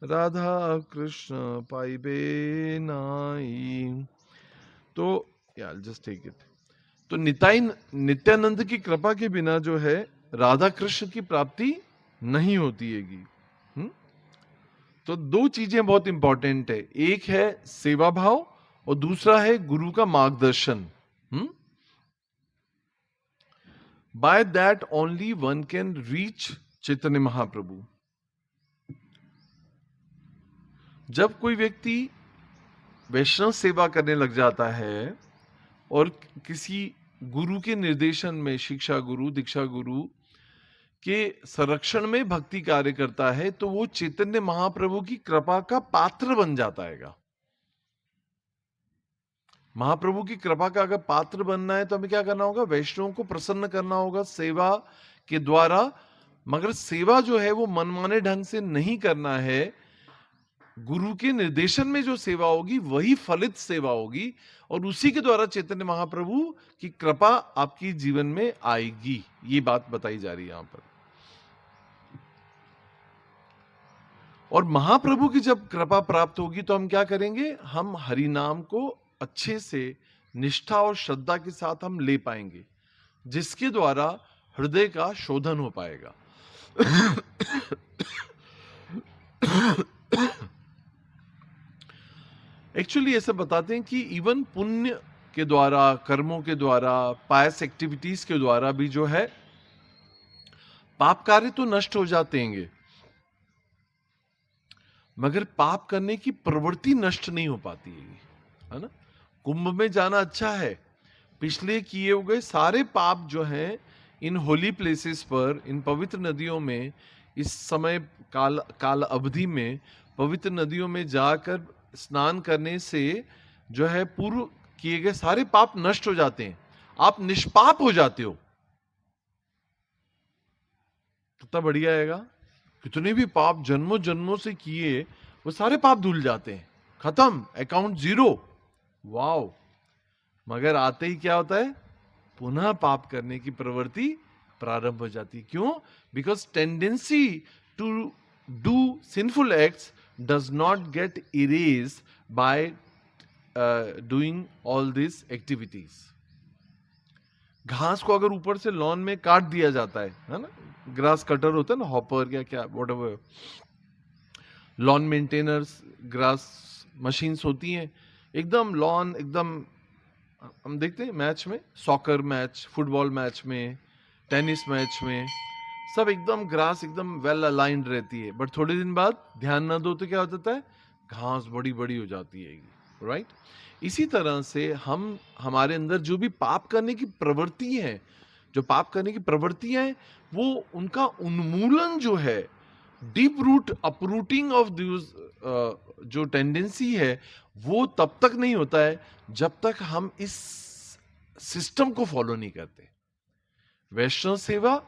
Speaker 1: राधा कृष्ण पाइबे नाई। तो या जस्ट टेक इट। तो निताई नित्यानंद की कृपा के बिना जो है राधा कृष्ण की प्राप्ति नहीं होती है। तो दो चीजें बहुत इंपॉर्टेंट है, एक है सेवा भाव और दूसरा है गुरु का मार्गदर्शन। By that only one can reach Chaitanya Mahaprabhu. जब कोई व्यक्ति वैष्णव सेवा करने लग जाता है और किसी गुरु के निर्देशन में, शिक्षा गुरु, दीक्षा गुरु के संरक्षण में भक्ति कार्य करता है, तो वो चैतन्य महाप्रभु की कृपा का पात्र बन जाता है। महाप्रभु की कृपा का अगर पात्र बनना है तो हमें क्या करना होगा? वैष्णव को प्रसन्न करना होगा सेवा के द्वारा। मगर सेवा जो है वो मनमाने ढंग से नहीं करना है। गुरु के निर्देशन में जो सेवा होगी वही फलित सेवा होगी, और उसी के द्वारा चैतन्य महाप्रभु की कृपा आपकी जीवन में आएगी। ये बात बताई जा रही है यहां पर। और महाप्रभु की जब कृपा प्राप्त होगी तो हम क्या करेंगे? हम हरि नाम को अच्छे से निष्ठा और श्रद्धा के साथ हम ले पाएंगे, जिसके द्वारा हृदय का शोधन हो पाएगा। एक्चुअली ऐसे बताते हैं कि इवन पुण्य के द्वारा, कर्मों के द्वारा, पायस एक्टिविटीज के द्वारा भी जो है पाप कार्य तो नष्ट हो जाते हैं, मगर पाप करने की प्रवृत्ति नष्ट नहीं हो पाती है ना। कुंभ में जाना अच्छा है, पिछले किए हुए सारे पाप जो हैं इन होली प्लेसेस पर, इन पवित्र नदियों में, इस समय काल अवधि में पवित्र नदियों में जाकर स्नान करने से जो है पूर्व किए गए सारे पाप नष्ट हो जाते हैं, आप निष्पाप हो जाते हो। कितना बढ़िया आएगा। कितने भी पाप जन्मों जन्मों से किए वो सारे पाप धुल जाते हैं, खत्म, अकाउंट जीरो। वाओ। मगर आते ही क्या होता है? पुनः पाप करने की प्रवृत्ति प्रारंभ हो जाती है। क्यों? Because tendency to do sinful acts does not get erase by doing all this activities. घास को अगर ऊपर से लॉन में काट दिया जाता है ना, ग्रास कटर होता है ना, हॉपर या क्या whatever, lawn maintainers, grass machines होती हैं, एकदम लॉन एकदम, हम देखते हैं मैच में, सॉकर मैच, फुटबॉल मैच में, टेनिस मैच में, सब एकदम ग्रास एकदम वेल अलाइंड रहती है, बट थोड़े दिन बाद ध्यान ना दो तो क्या हो जाता है, घास बड़ी बड़ी हो जाती है, राइट। इसी तरह से हम, हमारे अंदर जो भी पाप करने की प्रवृत्ति है, जो पाप करने की प्रवृत्तियां हैं, वो उनका उन्मूलन जो है, डीप रूट अपरूटिंग ऑफ जो टेंडेंसी है, वो तब तक नहीं होता है जब तक हम इस सिस्टम को फॉलो नहीं करते। वैष्णव सेवा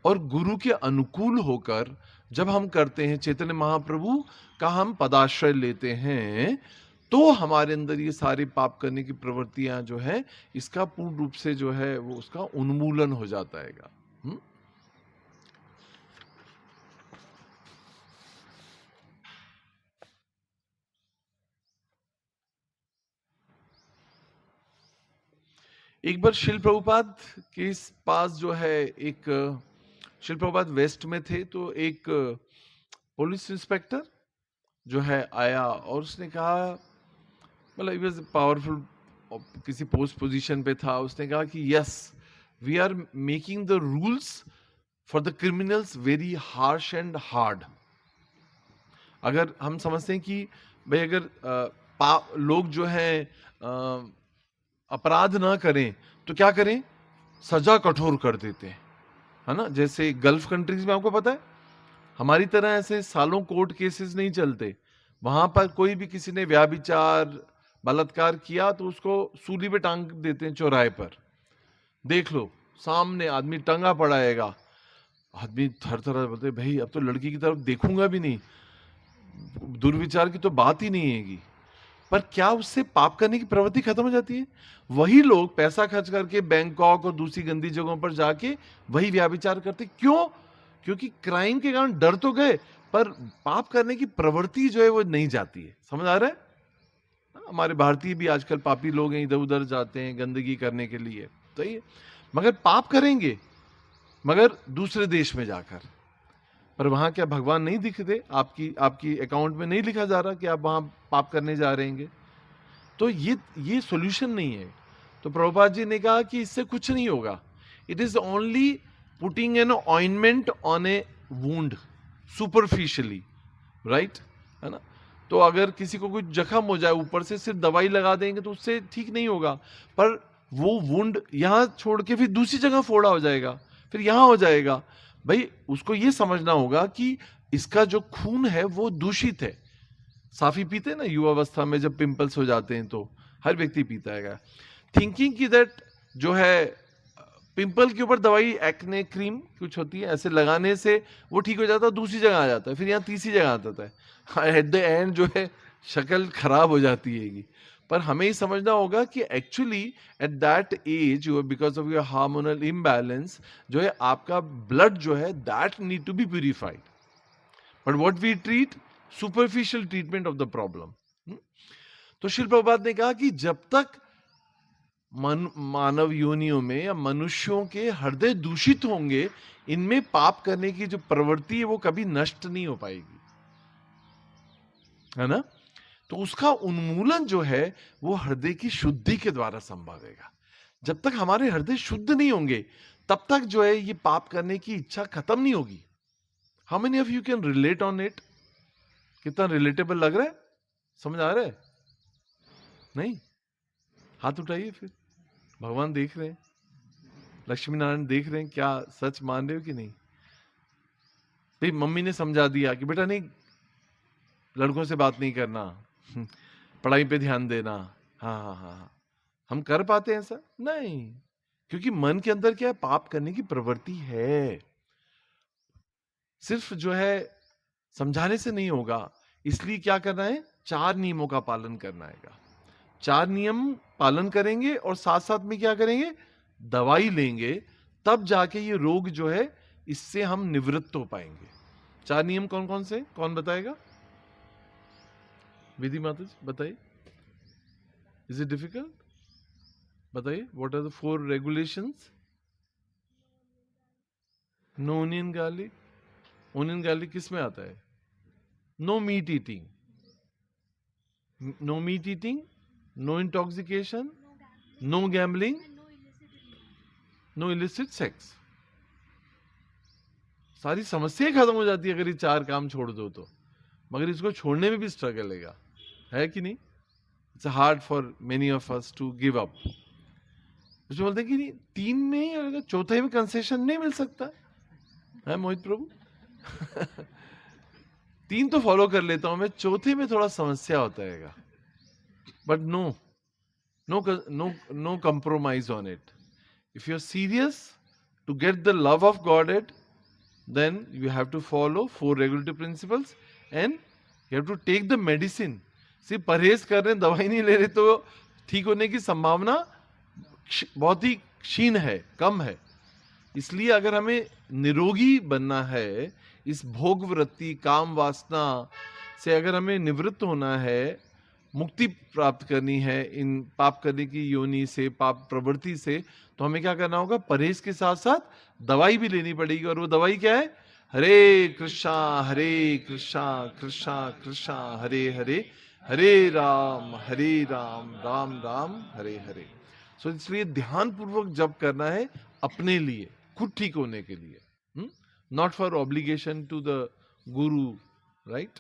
Speaker 1: और गुरु के अनुकूल होकर जब हम करते हैं, चैतन्य महाप्रभु का हम पदाश्रय लेते हैं, तो हमारे अंदर ये सारे पाप करने की प्रवृत्तियां जो है, इसका पूर्ण रूप से जो है वो उसका उन्मूलन हो जाता है। एक बार शिल प्रभुपाद के इस पास जो है, एक शिल प्रभुपाद वेस्ट में थे, तो एक पुलिस इंस्पेक्टर जो है आया और उसने कहा, मतलब ही वाज पावरफुल, किसी पोस्ट पोजीशन पे था, उसने कहा कि yes, we are making the rules for the criminals very harsh and hard. अगर हम समझते हैं कि भाई अगर लोग जो है अपराध ना करें तो क्या करें, सजा कठोर कर देते हैं, है ना। जैसे गल्फ कंट्रीज में आपको पता है, हमारी तरह ऐसे सालों कोर्ट केसेस नहीं चलते। वहां पर कोई भी किसी ने व्याभिचार बलात्कार किया तो उसको सूली पे टांग देते हैं चौराहे पर, देख लो सामने आदमी टंगा पड़ाएगा। आदमी थर थर बोलते, भाई अब तो लड़की की तरफ देखूंगा भी नहीं, दुर्विचार की तो बात ही नहीं हैगी। पर क्या उससे पाप करने की प्रवृत्ति खत्म हो जाती है? वही लोग पैसा खर्च करके बैंकॉक और दूसरी गंदी जगहों पर जाके वही व्याभिचार करते, क्यों? क्योंकि क्राइम के कारण डर तो गए, पर पाप करने की प्रवृत्ति जो है वो नहीं जाती है। समझ आ रहा है? हमारे भारतीय भी आजकल पापी लोग हैं, इधर उधर जाते हैं गंदगी करने के लिए, सही है, मगर पाप करेंगे, मगर दूसरे देश में जाकर। पर वहां क्या भगवान नहीं दिखते? आपकी आपकी अकाउंट में नहीं लिखा जा रहा कि आप वहां पाप करने जा रहे हैं? तो ये सॉल्यूशन नहीं है। तो प्रभुपाद जी ने कहा कि इससे कुछ नहीं होगा, it is only putting an ointment on a wound superficially, right, है ना। तो अगर किसी को कुछ जख्म हो जाए, ऊपर से सिर्फ दवाई लगा देंगे तो उससे ठीक नहीं होगा, पर वो वुंड यहाँ छोड़ के फिर दूसरी जगह फोड़ा हो जाएगा, फिर यहाँ हो जाएगा। भाई उसको ये समझना होगा कि इसका जो खून है वो दूषित है। साफी पीते हैं ना युवावस्था में, जब पिंपल्स हो जाते हैं तो हर व्यक्ति पीता है, थिंकिंग कि दैट जो है पिंपल के ऊपर दवाई, एक्ने क्रीम कुछ होती है, ऐसे लगाने से वो ठीक हो जाता है, दूसरी जगह आ जाता है, फिर यहाँ तीसरी जगह आ जाता है, एट द एंड जो है शक्ल खराब हो जाती है। पर हमें ही समझना होगा कि actually at that age, because of your hormonal imbalance, जो है आपका ब्लड जो है that need to be purified. But what we treat, superficial treatment of the problem. तो श्रील प्रभुपाद ने कहा कि जब तक मानव योनियों में या मनुष्यों के हृदय दूषित होंगे, इनमें पाप करने की जो प्रवृत्ति है वो कभी नष्ट नहीं हो पाएगी, है ना। तो उसका उन्मूलन जो है वो हृदय की शुद्धि के द्वारा संभवेगा। जब तक हमारे हृदय शुद्ध नहीं होंगे, तब तक जो है ये पाप करने की इच्छा खत्म नहीं होगी। How many of you can relate on it? कितना रिलेटेबल लग रहा है? समझ आ रहा है? नहीं? हाथ उठाइए फिर। भगवान देख रहे हैं, लक्ष्मी नारायण देख रहे हैं, क्या सच मान रहे हो कि नहीं? भाई मम्मी ने समझा दिया कि बेटा नहीं, लड़कों से बात नहीं करना, पढ़ाई पे ध्यान देना, हाँ हाँ हाँ हाँ, हम कर पाते हैं ऐसा? नहीं, क्योंकि मन के अंदर क्या है, पाप करने की प्रवृत्ति है। सिर्फ जो है समझाने से नहीं होगा, इसलिए क्या करना है, 4 नियमों का पालन करना है। 4 नियम पालन करेंगे और साथ साथ में क्या करेंगे, दवाई लेंगे, तब जाके ये रोग जो है इससे हम निवृत्त हो पाएंगे। 4 नियम कौन कौन से, कौन बताएगा? विधि माता जी बताइए। Is it difficult? बताइए, what are the 4 regulations? No onion garlic. Onion garlic किस में आता है? No meat eating. No meat eating, no intoxication, no gambling, no illicit sex. सारी समस्याएं खत्म हो जाती है अगर ये 4 काम छोड़ दो तो. मगर इसको छोड़ने में भी स्ट्रगल है कि नहीं? It's hard for many of us to give up. उसमें बोलते हैं कि नहीं, 3 में अगर चौथे में कंसेशन नहीं मिल सकता है मोहित प्रभु. 3 तो फॉलो कर लेता हूं मैं, चौथे में थोड़ा समस्या होता है. But no compromise on it. If you're serious to get the love of Godhead, then you have to follow 4 regulative principles and you have to take the medicine. सिर्फ परहेज कर रहे हैं, दवाई नहीं ले रहे तो ठीक होने की संभावना बहुत ही क्षीण है, कम है. इसलिए अगर हमें निरोगी बनना है, इस भोग वृत्ति काम वासना से अगर हमें निवृत्त होना है, मुक्ति प्राप्त करनी है इन पाप करने की योनि से, पाप प्रवृत्ति से, तो हमें क्या करना होगा? परहेज के साथ साथ दवाई भी लेनी पड़ेगी. और वो दवाई क्या है? हरे कृष्णा कृष्णा कृष्णा हरे हरे, हरे राम राम राम हरे हरे. सो इसलिए ध्यान पूर्वक जप करना है अपने लिए, खुद ठीक होने के लिए, not for obligation to the guru, right?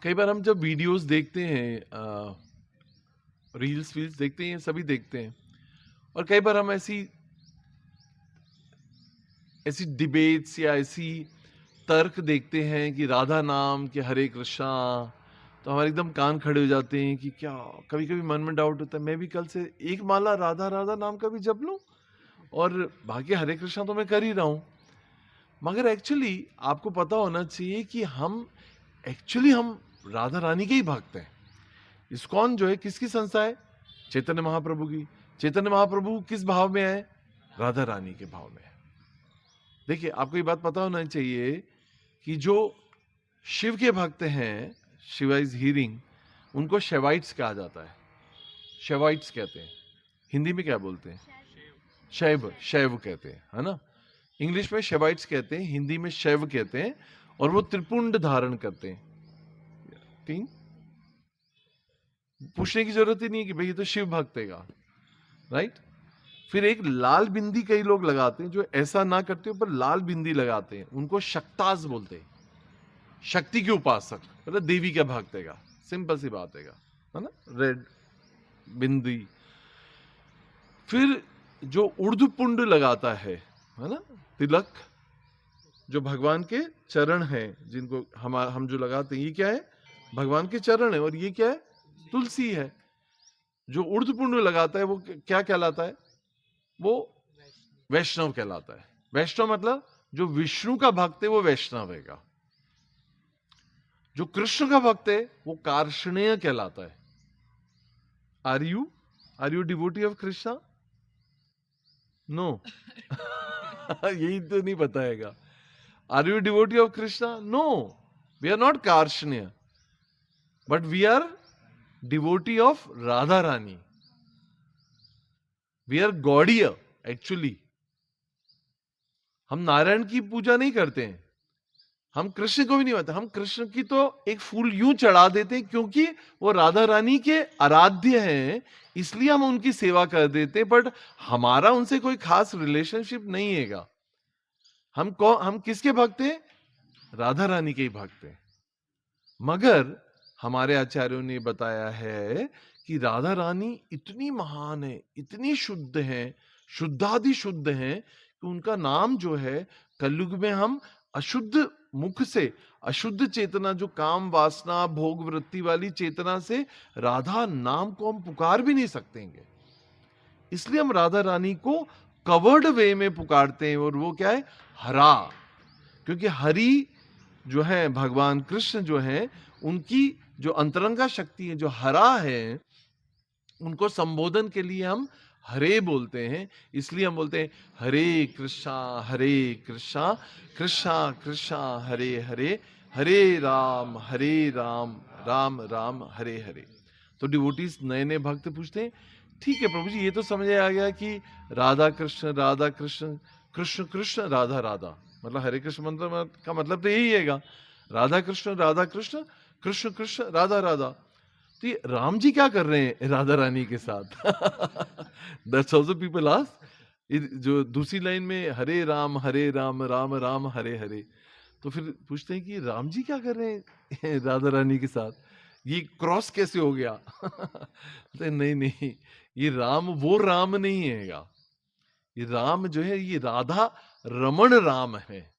Speaker 1: कई बार हम जब वीडियोस देखते हैं, रील्स देखते हैं, सभी देखते हैं, और कई बार हम ऐसी डिबेट्स या ऐसी तर्क देखते हैं कि राधा नाम के हरे कृष्णा, तो हमारे एकदम कान खड़े हो जाते हैं कि क्या. कभी कभी मन में डाउट होता है, मैं भी कल से एक माला राधा राधा नाम का भी जप लूं और बाकी हरे कृष्णा तो मैं कर ही रहा हूं. मगर एक्चुअली आपको पता होना चाहिए कि हम राधा रानी के ही भक्त हैं. इस्कॉन जो है किसकी संस्था है? चैतन्य महाप्रभु की. चैतन्य महाप्रभु किस भाव में है? राधा रानी के भाव में है. देखिए, आपको ये बात पता होना चाहिए कि जो शिव के भक्त हैं, शिवा इज हीरिंग, उनको शैवाइट्स कहा जाता है. शैवाइट्स कहते हैं. हिंदी में क्या बोलते हैं? शैव कहते हैं, है ना. इंग्लिश में शैवाइट्स कहते हैं, हिंदी में शैव कहते हैं. और वो त्रिपुंड धारण करते हैं. 3 पूछने की जरूरत ही नहीं कि भाई ये तो शिव भक्त है, राइट? फिर एक लाल बिंदी कई लोग लगाते हैं, जो ऐसा ना करते हो पर लाल बिंदी लगाते हैं, उनको शक्ताज बोलते हैं. शक्ति के उपासक, मतलब देवी का भक्त है. सिंपल सी बात है ना. रेड बिंदी. फिर जो उर्धपुंड लगाता है ना, तिलक, जो भगवान के चरण हैं, जिनको हम जो लगाते हैं, ये क्या है? भगवान के चरण है. और ये क्या है? तुलसी है. जो उर्धपुंड लगाता है वो क्या कहलाता है? वो वैष्णव कहलाता है. वैष्णव मतलब जो विष्णु का भक्त है वो वैष्णव है. जो कृष्ण का भक्त है वो कार्ष्णेय कहलाता है. Are you devotee of Krishna? No. यही तो नहीं बताएगा. Are you devotee of Krishna? No, we are not कार्ष्णेय, but we are devotee of Radha Rani. We are Gaudiya. Actually हम नारायण की पूजा नहीं करते हैं, हम कृष्ण को भी नहीं मानते. हम कृष्ण की तो एक फूल यूं चढ़ा देते हैं क्योंकि वो राधा रानी के आराध्य हैं, इसलिए हम उनकी सेवा कर देते हैं. बट हमारा उनसे कोई खास रिलेशनशिप नहीं है. हम किसके भक्त हैं? राधा रानी के ही भक्त हैं. मगर हमारे आचार्यों ने बताया है कि राधा रानी इतनी महान है, इतनी शुद्ध है, शुद्धादि शुद्ध है, कि उनका नाम जो है, कलयुग में हम अशुद्ध मुख से, अशुद्ध चेतना, जो काम वासना भोग वृत्ति वाली चेतना से राधा नाम को हम पुकार भी नहीं सकते. इसलिए हम राधा रानी को कवर्ड वे में पुकारते हैं. और वो क्या है? हरा. क्योंकि हरि जो है, भगवान कृष्ण जो है, उनकी जो अंतरंगा शक्ति है, जो हरा है, उनको संबोधन के लिए हम हरे बोलते हैं, इसलिए हम बोलते हैं हरे कृष्णा कृष्णा कृष्णा हरे हरे, हरे राम राम राम हरे हरे। तो डिवोटीज नए नए भक्त पूछते हैं, ठीक है प्रभु जी, ये तो समझ आ गया कि राधा कृष्ण कृष्ण कृष्ण राधा राधा, मतलब हरे कृष्ण मंत्र का मतलब तो यही है, राधा कृष्ण कृष्ण कृष्ण राधा राधा। तो ये राम जी क्या कर रहे हैं राधा रानी के साथ? That's also people ask. जो दूसरी लाइन में हरे राम राम राम हरे हरे, तो फिर पूछते हैं कि राम जी क्या कर रहे हैं राधा रानी के साथ, ये क्रॉस कैसे हो गया? तो नहीं नहीं, ये राम वो राम नहीं हैगा, ये राम जो है ये राधा रमण राम है।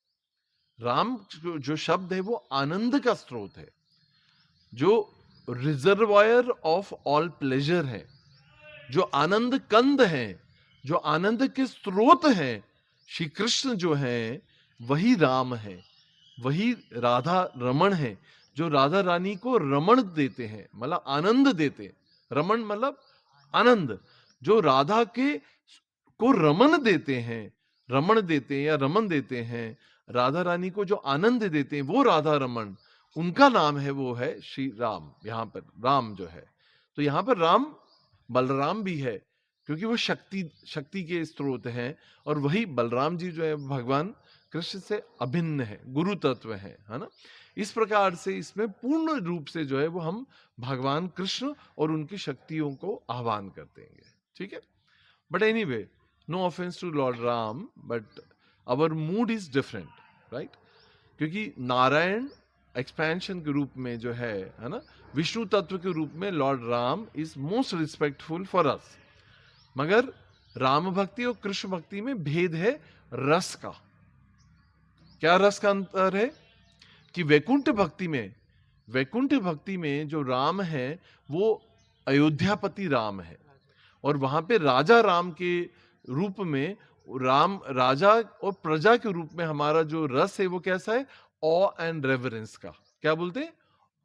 Speaker 1: राम जो शब्द है वो आनंद का स्रोत है, जो रिजर्वायर ऑफ ऑल प्लेजर है, जो आनंद कंद है, जो आनंद के स्रोत हैं। श्री कृष्ण जो है वही राम है, वही राधा रमण है, जो राधा रानी को रमण देते हैं, मतलब आनंद देते। रमण मतलब आनंद, जो राधा के को रमन देते हैं, रमण देते हैं या रमन देते हैं, राधा रानी को जो आनंद देते हैं वो राधा रमन, उनका नाम है, वो है श्री राम। यहाँ पर राम जो है, तो यहाँ पर राम बलराम भी है, क्योंकि वो शक्ति के स्रोत हैं, और वही बलराम जी जो है भगवान कृष्ण से अभिन्न है, गुरु तत्व है ना। इस प्रकार से इसमें पूर्ण रूप से जो है वो हम भगवान कृष्ण और उनकी शक्तियों को आह्वान करते हैं, ठीक है। But anyway, no offense to Lord Ram, but our mood is different, right? क्योंकि नारायण एक्सपेंशन के रूप में जो है ना, विष्णु तत्व के रूप में Lord Ram is most respectful for us. मगर राम भक्ति और कृष्ण भक्ति में भेद है रस का। क्या रस का अंतर है? कि वैकुंठ भक्ति में जो राम है वो अयोध्यापति राम है, और वहां पे राजा राम के रूप में राम राजा और प्रजा के रूप में हमारा जो रस है वो कैसा है? ऑ एंड रेवरेंस का। क्या बोलते हैं?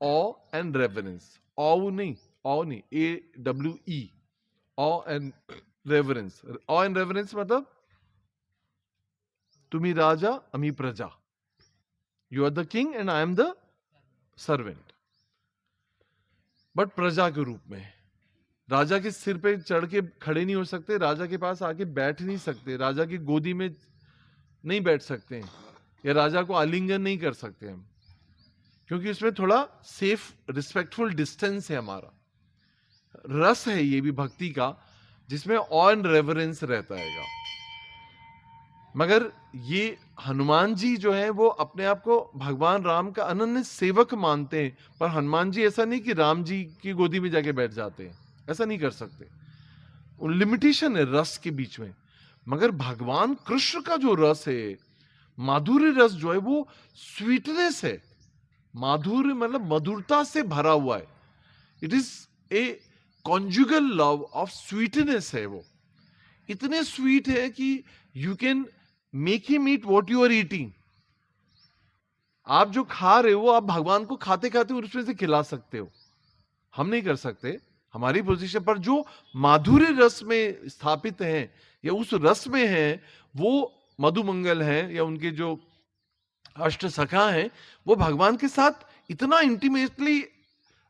Speaker 1: ऑ एंड रेवरेंस। ऑ नहीं, AWE, awe and reverence. Awe and reverence मतलब तुम्ही राजा अमी प्रजा, you are the king and I am the servant. But प्रजा के रूप में, राजा के सिर पे चढ़ के खड़े नहीं हो सकते, राजा के पास आके बैठ नहीं सकते, राजा की गोदी में नहीं बैठ सकते, या राजा को आलिंगन नहीं कर सकते हम, क्योंकि उसमें थोड़ा सेफ रिस्पेक्टफुल डिस्टेंस है हमारा। रस है ये भी भक्ति का, जिसमें ऑ एंड रेवरेंस रहता है। मगर ये हनुमान जी जो है वो अपने आप को भगवान राम का अनन्य सेवक मानते हैं, पर हनुमान जी ऐसा नहीं कि राम जी की गोदी में जाके बैठ जाते हैं, ऐसा नहीं कर सकते। लिमिटेशन है रस के बीच में। मगर भगवान कृष्ण का जो रस है, माधुर्य रस जो है, वो स्वीटनेस है। माधुर्य मतलब मधुरता से भरा हुआ है। It is a conjugal love of sweetness है। वो इतने स्वीट है कि you can make him eat what you are eating. आप जो खा रहे हो, आप भगवान को खाते खाते उसमें से खिला सकते हो। हम नहीं कर सकते हमारी पोजीशन पर। जो माधुर्य रस में स्थापित हैं या उस रस में हैं, वो मधुमंगल हैं या उनके जो अष्ट सखा हैं, वो भगवान के साथ इतना इंटीमेटली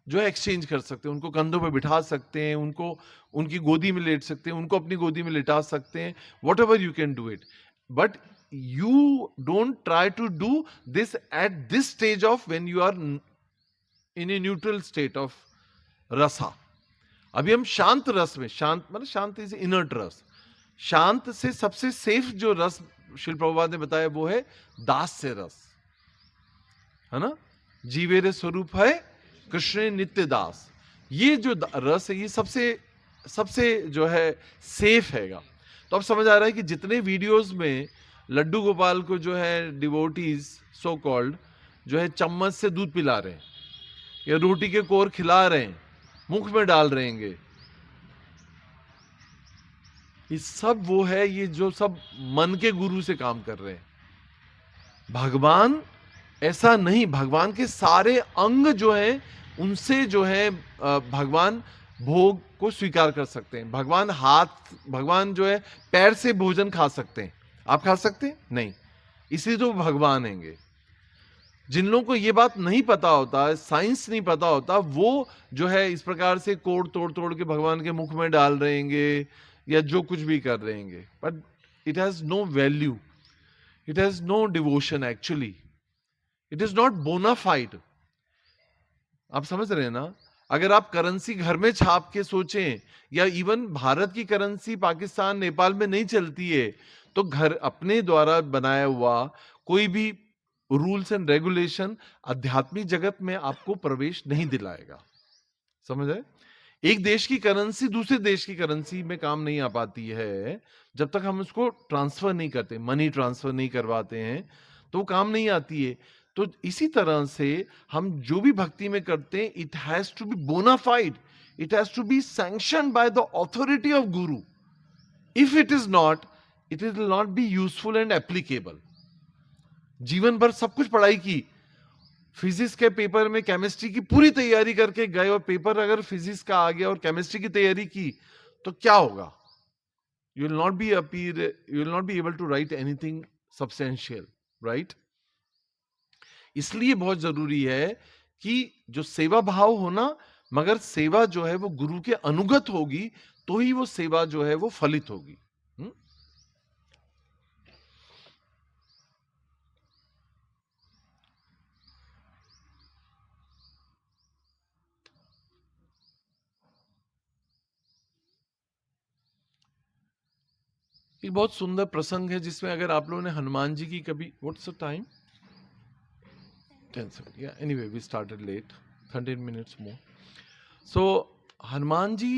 Speaker 1: जो है एक्सचेंज कर सकते हैं। उनको कंधों पे बिठा सकते हैं, उनको उनकी गोदी में लेट सकते हैं, उनको अपनी गोदी में लिटा सकते हैं। What ever you can do it, but you don't try to do this at this stage of when you are in a neutral state of rasa. अभी हम शांत रस में, शांत मतलब शांत इज इनर्ट रस। शांत से सबसे सेफ जो रस श्रील प्रभुपाद ने बताया वो है दास्य रस, है ना। जीवेरे स्वरूप है कृष्ण नित्य दास। ये जो रस है ये सबसे जो है सेफ हैगा। तो अब समझ आ रहा है कि जितने वीडियोस में लड्डू गोपाल को जो है डिवोटीज सो कॉल्ड जो है चम्मच से दूध पिला रहे हैं या रोटी के कोर खिला रहे हैं, मुख में डाल रहेंगे, ये सब वो है, ये जो सब मन के गुरु से काम कर रहे हैं। भगवान ऐसा नहीं, भगवान के सारे अंग जो है उनसे जो है भगवान भोग को स्वीकार कर सकते हैं। भगवान जो है पैर से भोजन खा सकते हैं, आप खा सकते हैं नहीं, इसलिए तो भगवान हैंगे। जिन लोगों को ये बात नहीं पता होता, साइंस नहीं पता होता, वो जो है इस प्रकार से कोड तोड़ तोड़ के भगवान के मुख में डाल रहेंगे या जो कुछ भी कर रहेंगे, but it has no value, it has no devotion, actually it is not bona fide. आप समझ रहे हैं ना? अगर आप करेंसी घर में छाप के सोचें, या इवन भारत की करेंसी पाकिस्तान नेपाल में नहीं चलती है, तो घर अपने द्वारा बनाया हुआ कोई भी रूल्स एंड रेगुलेशन आध्यात्मिक जगत में आपको प्रवेश नहीं दिलाएगा। समझ आए? एक देश की करेंसी दूसरे देश की करेंसी में काम नहीं आ पाती है जब तक हम उसको ट्रांसफर नहीं करते, मनी ट्रांसफर नहीं करवाते हैं, तो वो काम नहीं आती है। तो इसी तरह से हम जो भी भक्ति में करते हैं, it has to be bonafide, it has to be sanctioned by the authority of guru. If it is not, it will not be useful and applicable. जीवन भर सब कुछ पढ़ाई की, फिजिक्स के पेपर में केमिस्ट्री की पूरी तैयारी करके गए, और पेपर अगर फिजिक्स का आ गया और केमिस्ट्री की तैयारी की, तो क्या होगा? You will not be able to write anything substantial, right? इसलिए बहुत जरूरी है कि जो सेवा भाव होना, मगर सेवा जो है वो गुरु के अनुगत होगी, तो ही वो सेवा जो है वो फलित होगी। एक बहुत सुंदर प्रसंग है जिसमें अगर आप लोगों ने हनुमान जी की कभी, what's the time, 10 seconds, yeah, anyway we started late, 13 minutes more. So Hanuman ji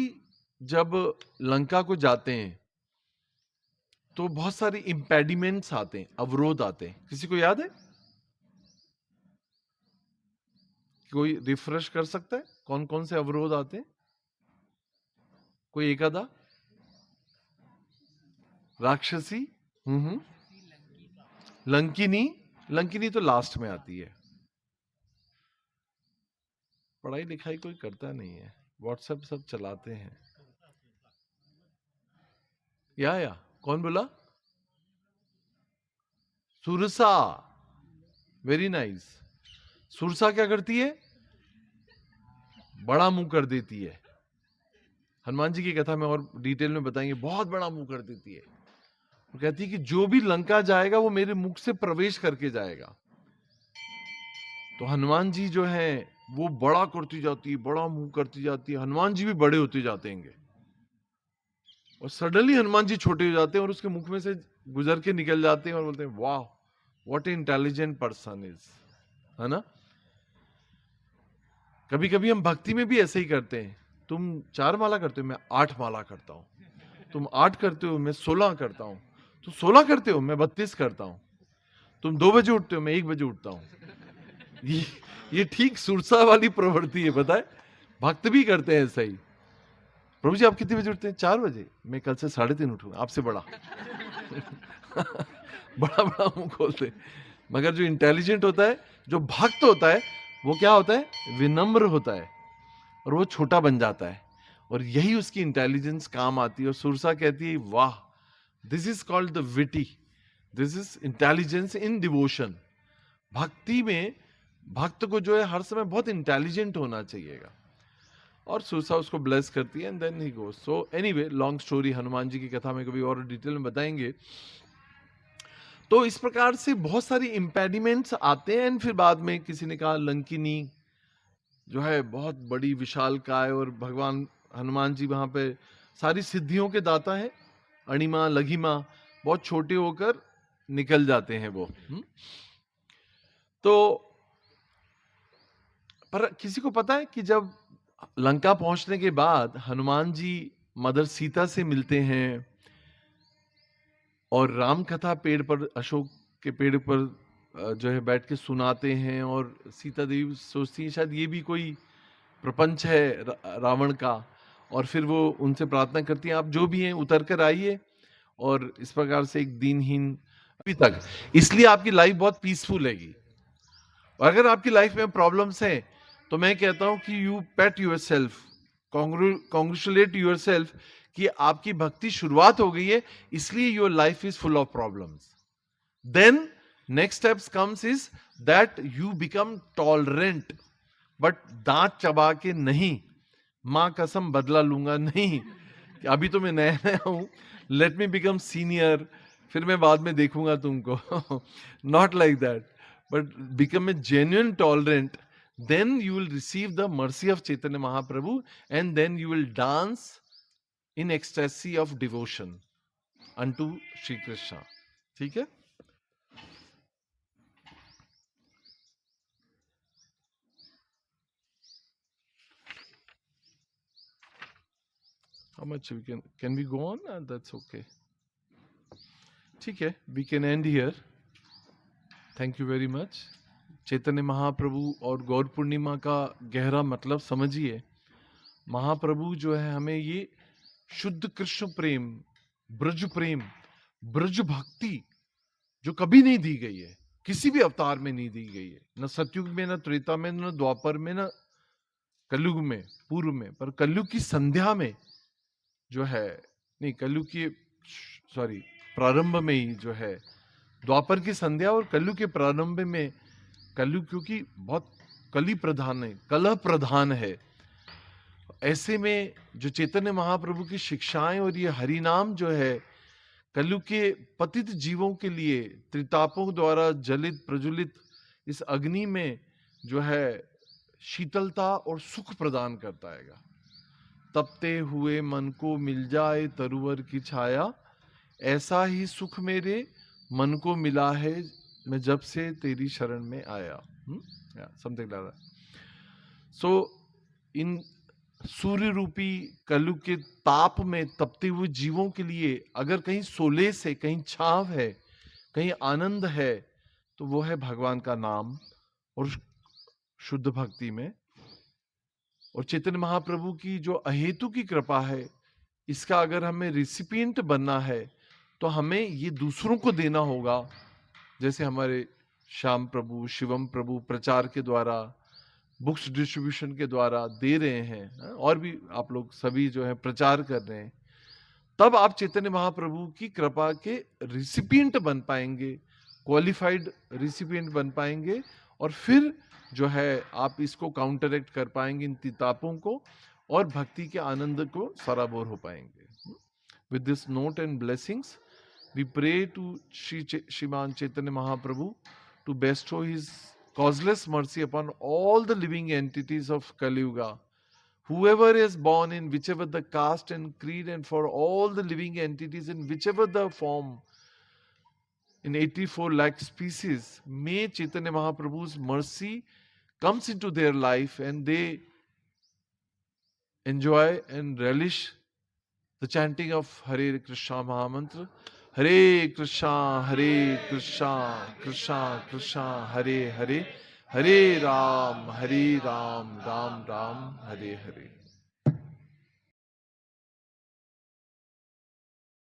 Speaker 1: जब लंका को जाते हैं तो बहुत सारी इंपेडिमेंट्स आते हैं, अवरोध आते हैं। किसी को याद है? कोई रिफ्रेश कर सकता है कौन कौन से अवरोध आते हैं? कोई एक आधा? राक्षसी, लंकिनी तो लास्ट में आती है। पढ़ाई लिखाई कोई करता नहीं है, व्हाट्सएप सब चलाते हैं। या कौन बोला? Surasa, very nice. सुरसा क्या करती है? बड़ा मुंह कर देती है। हनुमान जी की कथा में और डिटेल में बताएंगे, बहुत बड़ा मुंह कर देती है। वो कहती है कि जो भी लंका जाएगा वो मेरे मुख से प्रवेश करके जाएगा। तो हनुमान जी जो है वो बड़ा करती जाती है, बड़ा मुंह करती जाती है, हनुमान जी भी बड़े होते जाते हैं, और सडनली हनुमान जी छोटे हो जाते हैं और उसके मुख में से गुजर के निकल जाते हैं और बोलते हैं, वाह व्हाट इंटेलिजेंट पर्सन इज, है ना? कभी कभी हम भक्ति में भी ऐसे ही करते हैं। तुम 4 माला करते हो, मैं 8 माला करता हूं। तुम 8 करते हो, मैं 16 करता हूं। तुम 16 करते हो, मैं 32 करता हूं। तुम 2 बजे उठते हो, मैं 1 बजे उठता हूं। ये ठीक सुरसा वाली प्रवृत्ति है, पता है? भक्त भी करते हैं ऐसा ही। प्रभु जी आप कितने बजे उठते हैं? 4 बजे। मैं कल से 3:30 उठूंगा, आपसे बड़ा। बड़ा बड़ा मुंह खोलते। मगर जो इंटेलिजेंट होता है, जो भक्त होता है, वो क्या होता है? विनम्र होता है, और वो छोटा बन जाता है, और यही उसकी इंटेलिजेंस काम आती है। और सुरसा कहती है, वाह this is called the witty, this is intelligence in devotion. भक्ति में भक्त को जो है हर समय बहुत इंटेलिजेंट होना चाहिएगा। और सुरसा उसको ब्लेस करती है, and then he goes. So anyway, long story, Hanuman ji की कथा में कभी और डिटेल में बताएंगे। तो इस प्रकार से बहुत सारी इंपेडिमेंट्स आते हैं, एंड फिर बाद में किसी ने कहा लंकिनी जो है बहुत बड़ी विशालकाय, और भगवान हनुमान जी वहां पे सारी सिद्धियों के दाता है। अणिमा लघिमा, बहुत छोटे होकर निकल जाते हैं वो। तो पर किसी को पता है कि जब लंका पहुंचने के बाद हनुमान जी मदर सीता से मिलते हैं, और राम कथा पेड़ पर, अशोक के पेड़ पर जो है बैठ के सुनाते हैं, और सीता देवी सोचती है शायद ये भी कोई प्रपंच है रावण का, और फिर वो उनसे प्रार्थना करती हैं, आप जो भी हैं उतर कर आइए। और इस प्रकार से एक दिनहीन अभी तक, इसलिए आपकी लाइफ बहुत पीसफुल रहेगी। और अगर आपकी लाइफ में प्रॉब्लम्स हैं, तो मैं कहता हूं कि you pet yourself, congratulate yourself कि आपकी भक्ति शुरुआत हो गई है, इसलिए your life is full of problems. Then next steps comes is that you become tolerant, but दांत चबा के नहीं, मां कसम बदला लूंगा नहीं, अभी तो मैं नया नया हूं, लेट मी बिकम सीनियर, फिर मैं बाद में देखूंगा तुमको. Not like that, but become a genuine tolerant. Then you will receive the mercy of Chaitanya Mahaprabhu, and then you will dance in ecstasy of devotion unto Shri Krishna. ठीक है? How much we can we go on? That's okay. ठीक है, we can end here. Thank you very much. Chaitanya Mahaprabhu और गौर पूर्णिमा का गहरा मतलब समझिए. महाप्रभु जो है हमें ये शुद्ध कृष्ण प्रेम, ब्रज भक्ति जो कभी नहीं दी गई है, किसी भी अवतार में नहीं दी गई है, न सतयुग में, न त्रेता में, न द्वापर में, न कलयुग में, पूर्व में. पर कलयुग की संध्या में जो है, नहीं कलयुग की प्रारंभ में ही जो है, द्वापर की संध्या और कलयुग के प्रारंभ में, कलयुग क्योंकि बहुत कली प्रधान है, कलह प्रधान है, ऐसे में जो चैतन्य महाप्रभु की शिक्षाएं और ये हरि नाम जो है कलयुग के पतित जीवों के लिए त्रितापों द्वारा जलित प्रज्वलित इस अग्नि में जो है शीतलता और सुख प्रदान करता है. तपते हुए मन को मिल जाए तरुवर की छाया, ऐसा ही सुख मेरे मन को मिला है, मैं जब से तेरी शरण में आया. Something like that. सो इन सूर्य रूपी कलयुग के ताप में तपते हुए जीवों के लिए अगर कहीं सोलेस है, कहीं छाव है, कहीं आनंद है, तो वो है भगवान का नाम और शुद्ध भक्ति में. और चैतन्य महाप्रभु की जो अहेतु की कृपा है, इसका अगर हमें रिसिपिएंट बनना है तो हमें ये दूसरों को देना होगा, जैसे हमारे श्याम प्रभु, शिवम प्रभु प्रचार के द्वारा, बुक्स डिस्ट्रीब्यूशन के द्वारा दे रहे हैं, और भी आप लोग सभी जो है प्रचार कर रहे हैं. तब आप चैतन्य महाप्रभु की कृपा के रिसिपिएंट बन पाएंगे, क्वालिफाइड रिसिपिएंट बन पाएंगे, और फिर जो है आप इसको काउंटरएक्ट कर पाएंगे, इन तितापों को, और भक्ति के आनंद को सराबोर हो पाएंगे. With this note and blessings we pray to Shriman Chaitanya Mahaprabhu to bestow his causeless mercy upon all the living entities of Kali Yuga, whoever is born in whichever the caste and creed, and for all the living entities in whichever the form, in 84 lakh species, may Chaitanya Mahaprabhu's mercy comes into their life and they enjoy and relish the chanting of Hare Krishna Mahamantra. Hare Krishna, Krishna Krishna, Hare Hare, Hare Ram, Ram Ram, Hare Hare.